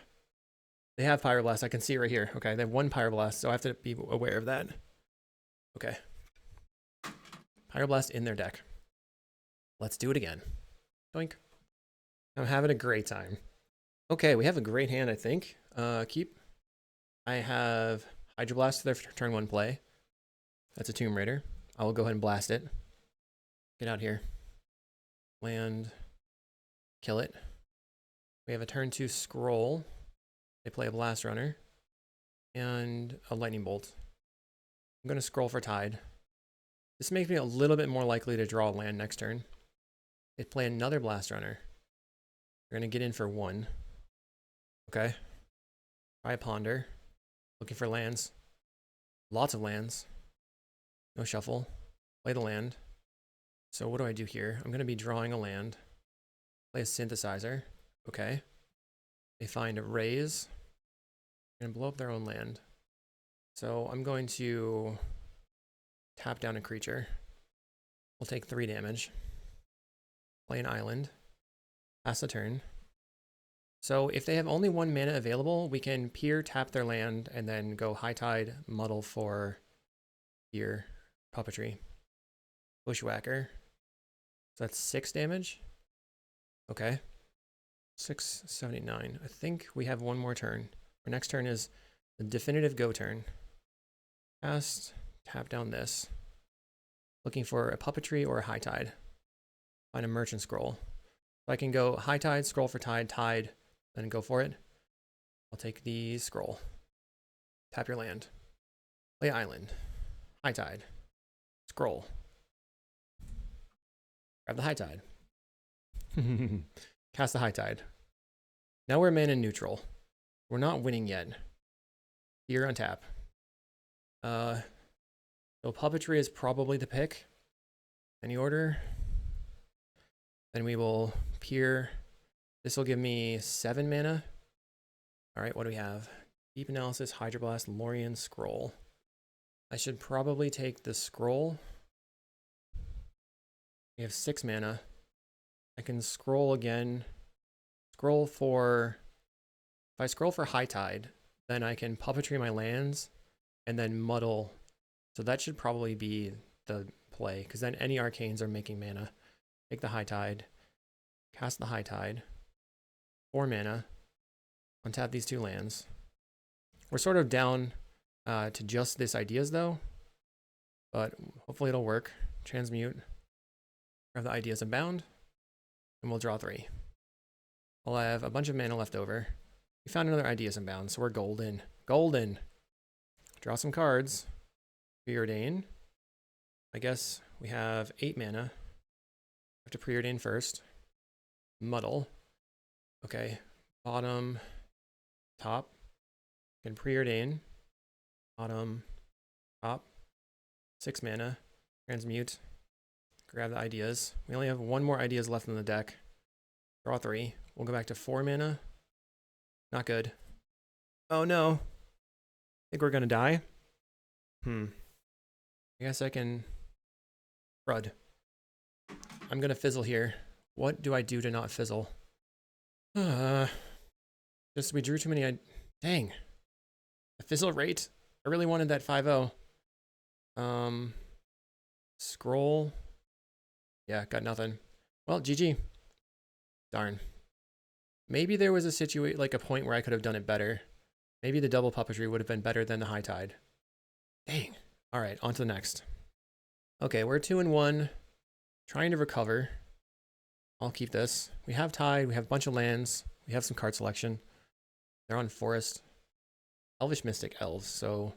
They have Pyroblast. I can see it right here. Okay, they have 1 Pyroblast, so I have to be aware of that. Okay. Pyroblast in their deck. Let's do it again. Doink. I'm having a great time. Okay, we have a great hand, I think. Keep. I have Hydroblast to their turn 1 play. That's a Tomb Raider. I will go ahead and blast it. Get out here. Land. Kill it. We have a turn 2 scroll. They play a Blast Runner. And a Lightning Bolt. I'm going to scroll for Tide. This makes me a little bit more likely to draw a land next turn. They play another Blast Runner. We're going to get in for 1. Okay. Try a Ponder. Looking for lands. Lots of lands. No shuffle. Play the land. So what do I do here? I'm going to be drawing a land. Play a synthesizer. Okay. They find a raise. And blow up their own land. So I'm going to tap down a creature. We'll take 3 damage. Play an island. Pass the turn. So if they have only 1 mana available, we can peer tap their land and then go High Tide, muddle for peer, puppetry. Bushwhacker. So that's 6 damage. Okay. 679. I think we have 1 more turn. Our next turn is the definitive go turn. Cast, tap down this. Looking for a puppetry or a High Tide. Find a merchant scroll. So I can go High Tide, scroll for tide, tide, then go for it. I'll take the scroll. Tap your land. Play island. High Tide. Scroll. Grab the High Tide. Cast the High Tide. Now we're mana neutral. We're not winning yet. Here on tap. So puppetry is probably the pick. Any order? Then we will peer. This will give me 7 mana. All right, what do we have? Deep Analysis, Hydroblast, Lorien, Scroll. I should probably take the scroll. We have 6 mana. I can scroll again. Scroll for... If I scroll for High Tide, then I can puppetry my lands and then muddle. So that should probably be the play, because then any arcanes are making mana. Take the High Tide. Cast the High Tide. 4 mana. Untap these 2 lands. We're sort of down to just this ideas though, but hopefully it'll work. Transmute. Grab the Ideas Unbound, and we'll draw 3. I'll have a bunch of mana left over. We found another Ideas Unbound, so we're golden. Golden! Draw some cards. Preordain. I guess we have 8 mana. Have to preordain first. Muddle. Okay. Bottom. Top. Can preordain. Bottom. Top. 6 mana. Transmute. Grab the ideas. We only have 1 more ideas left in the deck. Draw 3. We'll go back to 4 mana. Not good. Oh no. I think we're gonna die. I guess I can crud. I'm gonna fizzle here. What do I do to not fizzle? Just we drew too many. Dang. The fizzle rate. I really wanted that 5-0. Scroll. Yeah, got nothing. Well, GG. Darn. Maybe there was a situation, like a point where I could have done it better. Maybe the double puppetry would have been better than the High Tide. Dang. All right, on to the next. Okay, we're 2-1. Trying to recover. I'll keep this. We have Tide. We have a bunch of lands. We have some card selection. They're on Forest. Elvish Mystic Elves. So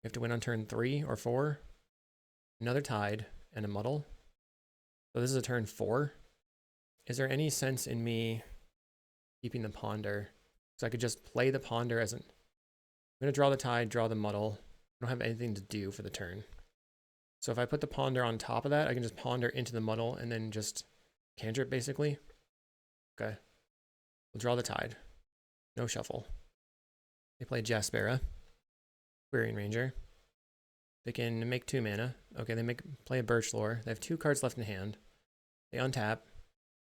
we have to win on turn 3 or 4. Another Tide and a Muddle. So this is a turn 4. Is there any sense in me keeping the Ponder? So I could just play the Ponder as an... I'm going to draw the Tide, draw the Muddle. I don't have anything to do for the turn. So if I put the Ponder on top of that, I can just Ponder into the Muddle and then just cantrip basically. Okay. We'll draw the Tide. No shuffle. They play Jaspera. Querying Ranger. They can make 2 mana. Okay, they play a Birch Lore. They have 2 cards left in hand. They untap.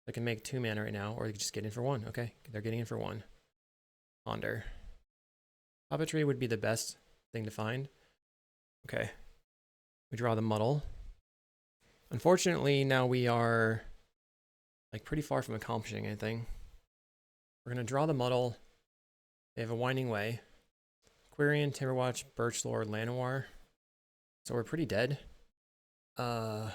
They can make 2 mana right now, or they can just get in for 1. Okay, they're getting in for 1. Ponder. Puppetry would be the best thing to find. Okay. We draw the Muddle. Unfortunately, now we are like pretty far from accomplishing anything. We're going to draw the Muddle. They have a Winding Way. Quirion, Timberwatch, Birchlore, Llanowar. So we're pretty dead. I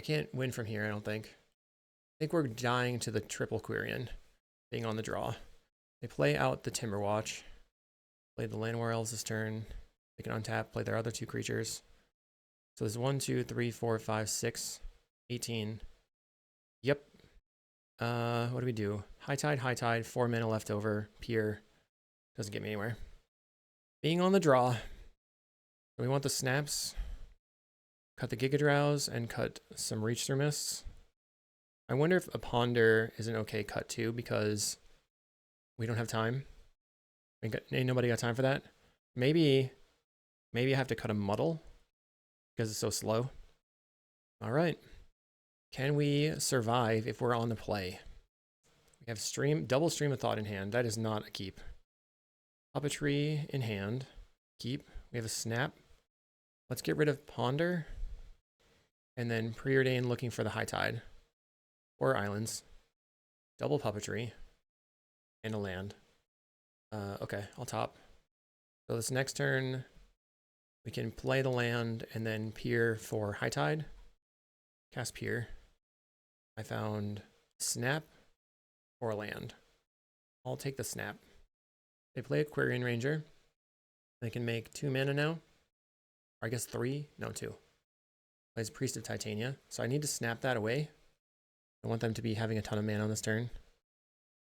can't win from here, I don't think. I think we're dying to the triple Quirion being on the draw. They play out the Timberwatch. Play the Llanowar Elves this turn. They can untap, play their other 2 creatures. So there's 1, 2, 3, 4, 5, 6, 18. Yep. What do we do? High Tide, 4 mana left over. Peer. Doesn't get me anywhere. Being on the draw. We want the snaps. Cut the Giga Drowse and cut some Reach Through Mists. I wonder if a Ponder is an okay cut too, because we don't have time. Ain't nobody got time for that. Maybe I have to cut a Muddle because it's so slow. All right. Can we survive if we're on the play? We have double Stream of Thought in hand. That is not a keep. Puppetry in hand. Keep. We have a Snap. Let's get rid of Ponder. And then Preordain looking for the High Tide. Or Islands. Double Puppetry. And a land. Okay, I'll top. So this next turn, we can play the land and then peer for High Tide. Cast peer. I found Snap or land. I'll take the Snap. They play Aquarian Ranger. They can make 2 mana now. Or I guess 3? No, 2. Plays Priest of Titania. So I need to snap that away. I want them to be having a ton of mana on this turn.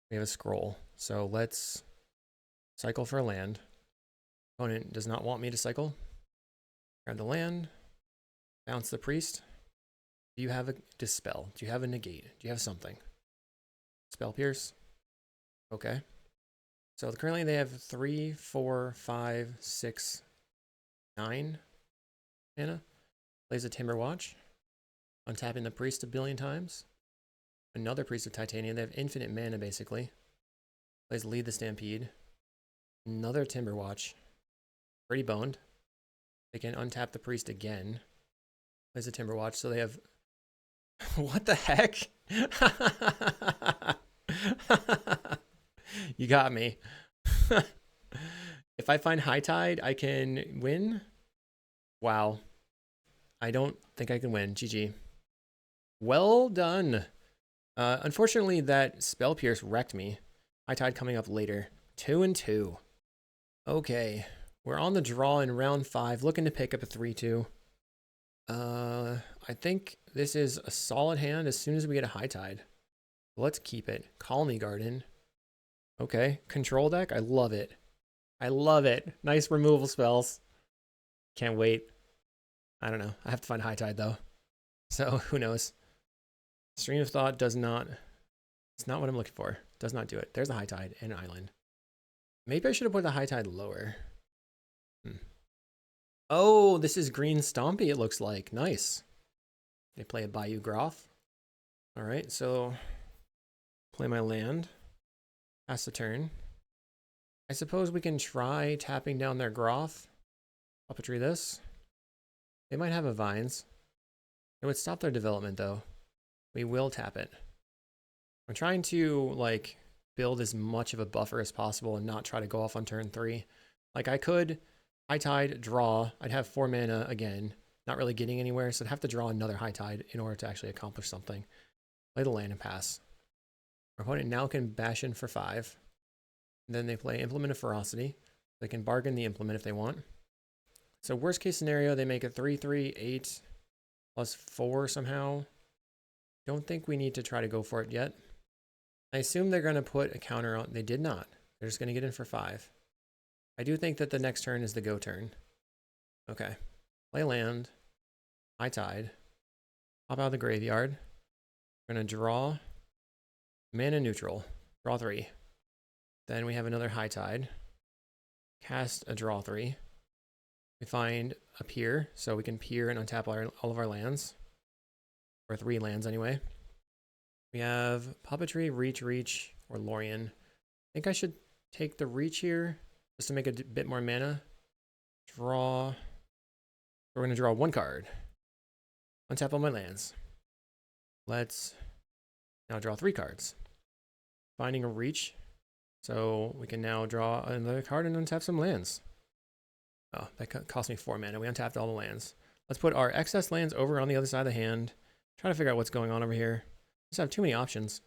We have a scroll. So let's cycle for a land. Opponent does not want me to cycle. Grab the land. Bounce the priest. Do you have a dispel? Do you have a negate? Do you have something? Spell pierce. Okay. So currently they have 3, 4, 5, 6, 9 mana. Plays a Timber Watch. Untapping the priest a billion times. Another Priest of Titania. They have infinite mana basically. Plays Lead the Stampede. Another Timber Watch. Pretty boned. They can untap the priest again. Plays a Timber Watch. So they have... What the heck? You got me. If I find High Tide, I can win? Wow. I don't think I can win. GG. Well done. Unfortunately, that Spell Pierce wrecked me. High Tide coming up later. 2-2. Okay. We're on the draw in round 5, looking to pick up a 3-2. I think this is a solid hand as soon as we get a High Tide. Let's keep it. Colony Garden. Okay. Control deck. I love it. I love it. Nice removal spells. Can't wait. I don't know. I have to find High Tide though. So who knows? Stream of Thought does not... It's not what I'm looking for. Does not do it. There's a High Tide and an island. Maybe I should have put the High Tide lower. Oh, this is Green Stompy, it looks like. Nice. They play a Bayou Groth. Alright, so... Play my land. Pass the turn. I suppose we can try tapping down their Groth. Puppetry this. They might have a Vines. It would stop their development, though. We will tap it. I'm trying to, like, build as much of a buffer as possible and not try to go off on turn 3. Like, I could High Tide, draw. I'd have 4 mana again. Not really getting anywhere, so I'd have to draw another High Tide in order to actually accomplish something. Play the land and pass. Our opponent now can bash in for 5. And then they play Implement of Ferocity. They can bargain the Implement if they want. So worst case scenario, they make a 3/3, 8 plus 4 somehow. Don't think we need to try to go for it yet. I assume they're going to put a counter on. They did not. They're just going to get in for 5. I do think that the next turn is the go turn. Okay. Play land. High Tide. Pop out of the graveyard. We're going to draw. Mana neutral. Draw 3. Then we have another High Tide. Cast a draw 3. We find a peer, so we can peer and untap all of our lands. Or 3 lands anyway. We have Puppetry, Reach, or Lorien. I think I should take the Reach here, just to make a bit more mana. Draw. We're going to draw 1 card. Untap all my lands. Let's now draw 3 cards. Finding a Reach. So we can now draw another card and untap some lands. Oh, that cost me 4 mana. We untapped all the lands. Let's put our excess lands over on the other side of the hand. Trying to figure out what's going on over here. Just have too many options.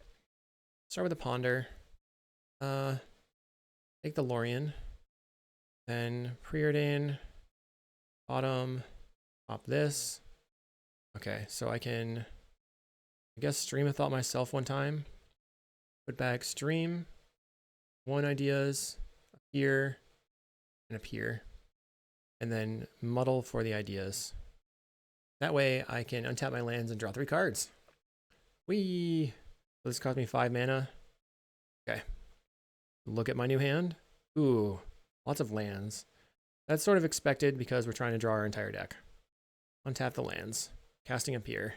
Start with the Ponder. Take the Lorien. Then Preordain. Bottom. Pop this. Okay, so I can, I guess, Stream of Thought myself one time. Put back Stream. 1 ideas. Appear. And appear. And then Muddle for the ideas. That way I can untap my lands and draw 3 cards. Whee! This cost me 5 mana. Okay. Look at my new hand. Ooh, lots of lands. That's sort of expected because we're trying to draw our entire deck. Untap the lands. Casting a pier.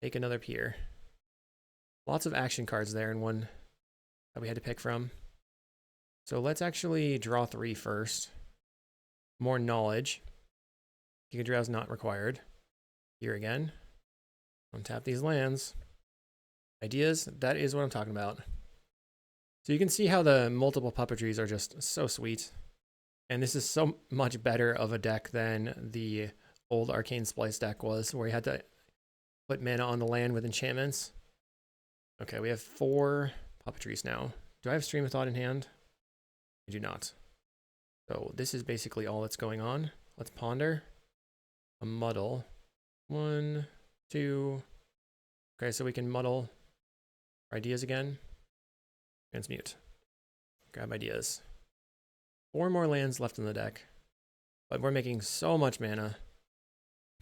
Take another pier. Lots of action cards there in one that we had to pick from. So let's actually draw 3 first. More knowledge. Giga Drow is not required. Here again. Untap these lands. Ideas, that is what I'm talking about. So you can see how the multiple puppetries are just so sweet. And this is so much better of a deck than the old Arcane Splice deck was, where you had to put mana on the land with enchantments. Okay, we have 4 puppetries now. Do I have Stream of Thought in hand? I do not. So this is basically all that's going on. Let's ponder. A muddle. 1, 2. Okay, so we can muddle our ideas again. Transmute. Grab ideas. 4 more lands left in the deck. But we're making so much mana.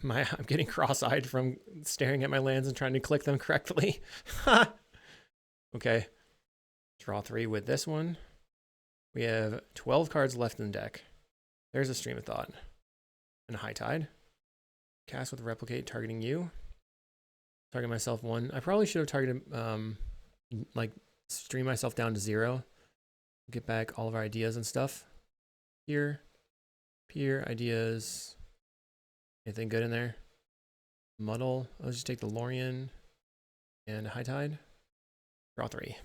I'm getting cross-eyed from staring at my lands and trying to click them correctly. Okay. Draw 3 with this one. We have 12 cards left in the deck. There's a Stream of Thought. And a High Tide. Cast with Replicate, targeting you. Target myself 1. I probably should have targeted, like, stream myself down to 0. Get back all of our ideas and stuff. Here. Pier, ideas. Anything good in there? Muddle. I'll just take the Lorien and High Tide. Draw 3.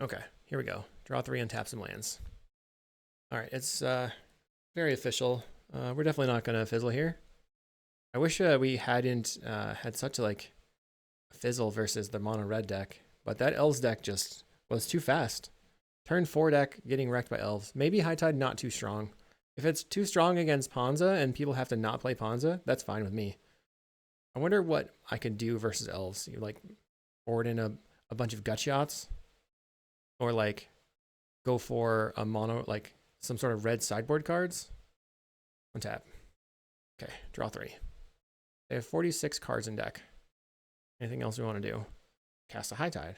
Okay, here we go. Draw 3 and tap some lands. All right, it's very official. We're definitely not going to fizzle here. I wish we hadn't had such a fizzle versus the mono red deck, but that Elves deck just was too fast. Turn 4 deck getting wrecked by Elves. Maybe High Tide not too strong. If it's too strong against Ponza and people have to not play Ponza, that's fine with me. I wonder what I could do versus Elves. You forward in a bunch of gut shots, or go for a mono, some sort of red sideboard cards. Untap. Okay, draw 3. They have 46 cards in deck. Anything else we want to do? Cast a High Tide.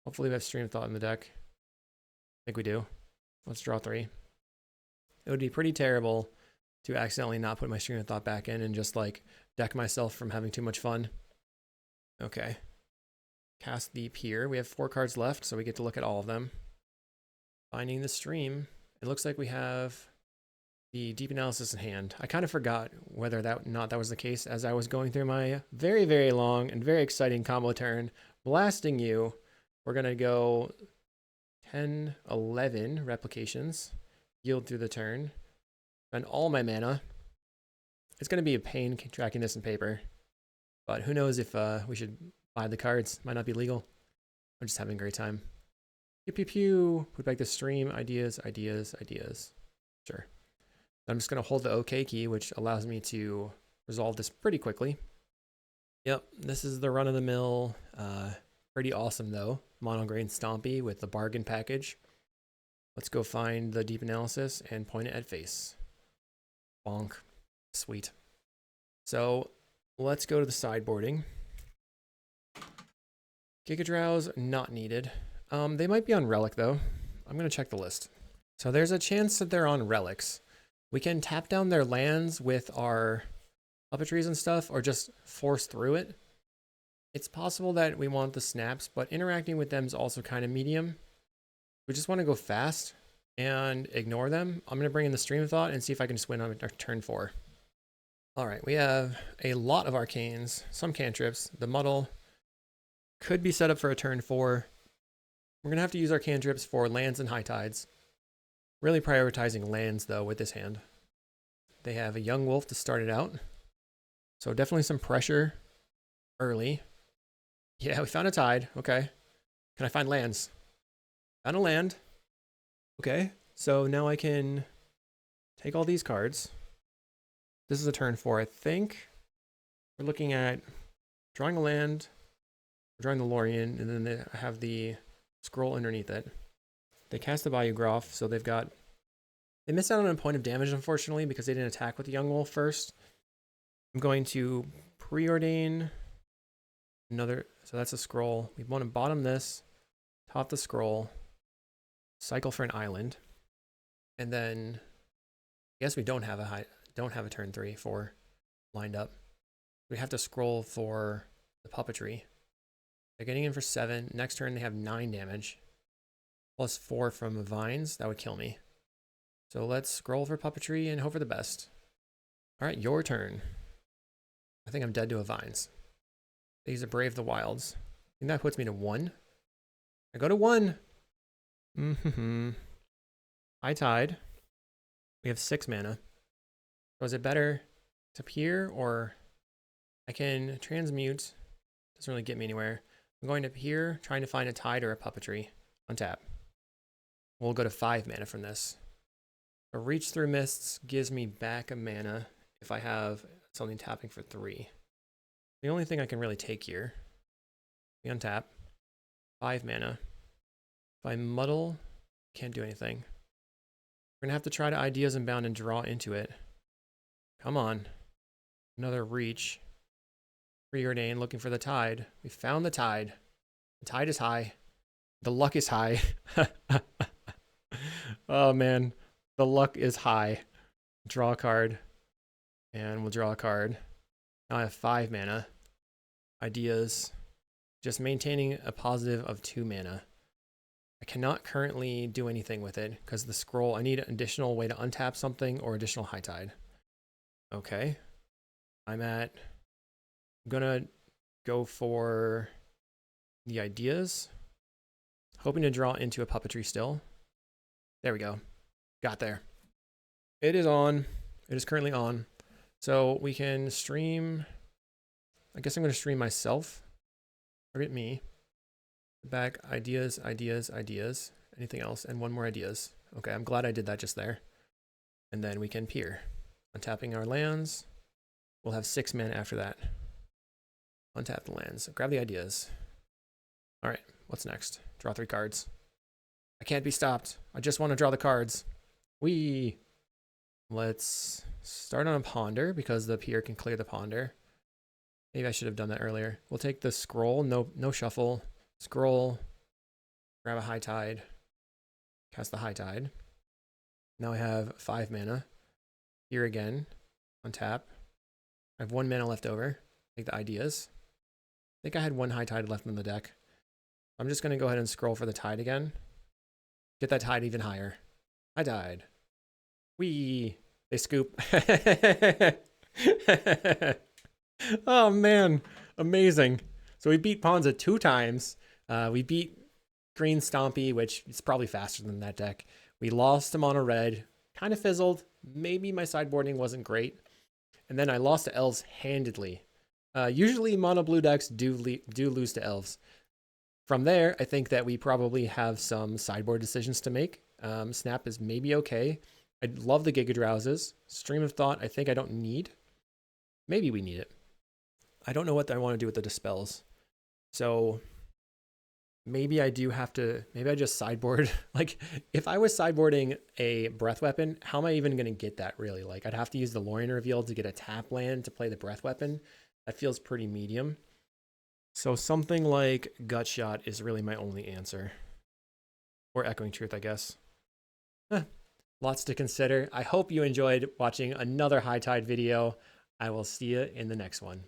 Hopefully we have Stream of Thought in the deck. I think we do. Let's draw 3. It would be pretty terrible to accidentally not put my Stream of Thought back in and just deck myself from having too much fun. Okay. Cast the Pier. We have 4 cards left, so we get to look at all of them. Finding the stream. It looks like we have the Deep Analysis in hand. I kind of forgot whether that was the case as I was going through my very, very long and very exciting combo turn. Blasting you. We're going to go 10, 11 replications. Yield through the turn. Spend all my mana. It's going to be a pain tracking this in paper. But who knows if we should buy the cards. Might not be legal. I'm just having a great time. Pew, pew, pew. Put back the stream. Ideas, ideas, ideas. Sure. I'm just going to hold the OK key, which allows me to resolve this pretty quickly. Yep, this is the run-of-the-mill. Pretty awesome, though. Mono-green Stompy with the bargain package. Let's go find the Deep Analysis and point it at face. Bonk. Sweet. So let's go to the sideboarding. Giga Drow's not needed. They might be on Relic, though. I'm going to check the list. So there's a chance that they're on Relics. We can tap down their lands with our puppetries and stuff, or just force through it. It's possible that we want the snaps, but interacting with them is also kind of medium. We just want to go fast and ignore them. I'm going to bring in the Stream of Thought and see if I can just win on turn 4. All right, we have a lot of arcanes, some cantrips. The muddle could be set up for a turn 4. We're going to have to use our cantrips for lands and high tides. Really prioritizing lands, though, with this hand. They have a Young Wolf to start it out. So definitely some pressure early. Yeah, we found a tide. Okay. Can I find lands? Found a land. Okay. So now I can take all these cards. This is a turn 4, I think. We're looking at drawing a land, drawing the Lorien, and then they have the scroll underneath it. They cast the Bayou Groff, so they've got They missed out on a point of damage, unfortunately, because they didn't attack with the Young Wolf first. I'm going to preordain another. So that's a scroll. We want to bottom this, top the scroll, cycle for an island, and then I guess we don't have a turn 3, 4 lined up. We have to scroll for the puppetry. They're getting in for 7. Next turn they have 9 damage, plus 4 from vines. That would kill me. So let's scroll for puppetry and hope for the best. All right, your turn. I think I'm dead to a vines. They use a Brave the Wilds. I think that puts me to 1. I go to 1. High Tide. We have 6 mana. So is it better to peer, or I can transmute? Doesn't really get me anywhere. I'm going to peer, trying to find a tide or a puppetry. Untap. We'll go to 5 mana from this. A Reach Through Mists gives me back a mana if I have something tapping for 3. The only thing I can really take here. We untap. 5 mana. If I muddle, can't do anything. We're gonna have to try to Ideas Unbound and draw into it. Come on. Another reach. Preordain, looking for the tide. We found the tide. The tide is high. The luck is high. Oh man. The luck is high. Draw a card. And we'll draw a card. Now I have 5 mana. Ideas. Just maintaining a positive of 2 mana. I cannot currently do anything with it because the scroll, I need an additional way to untap something or additional High Tide. Okay. I'm gonna go for the Ideas. Hoping to draw into a puppetry still. There we go. Got there. It is on. It is currently on. So we can stream. I guess I'm going to stream myself. Target me. Back ideas, ideas, ideas. Anything else? And one more ideas. Okay, I'm glad I did that just there. And then we can peer. Untapping our lands. We'll have 6 mana after that. Untap the lands. Grab the ideas. All right, what's next? Draw 3 cards. I can't be stopped. I just want to draw the cards. Let's start on a ponder because the peer can clear the ponder. Maybe I should have done that earlier. We'll take the scroll. No shuffle. Scroll. Grab a High Tide. Cast the High Tide. Now I have 5 mana. Here again. Untap. I have 1 mana left over. Take the ideas. I think I had 1 High Tide left in the deck. I'm just going to go ahead and scroll for the tide again. Get that tide even higher. I died. They scoop. Oh man, amazing. So we beat Ponza 2 times. We beat Green Stompy, which is probably faster than that deck. We lost to Mono Red. Kind of fizzled. Maybe my sideboarding wasn't great. And then I lost to Elves handedly. Usually Mono Blue decks do lose to Elves. From there, I think that we probably have some sideboard decisions to make. Snap is maybe okay. I love the Giga Drowses. Stream of Thought, I think I don't need. Maybe we need it. I don't know what I want to do with the Dispels. So maybe I do have to, maybe I just sideboard. Like if I was sideboarding a Breath Weapon, how am I even going to get that really? Like I'd have to use the Lorien Reveal to get a tap land to play the Breath Weapon. That feels pretty medium. So something like Gut Shot is really my only answer. Or Echoing Truth, I guess. Lots to consider. I hope you enjoyed watching another High Tide video. I will see you in the next one.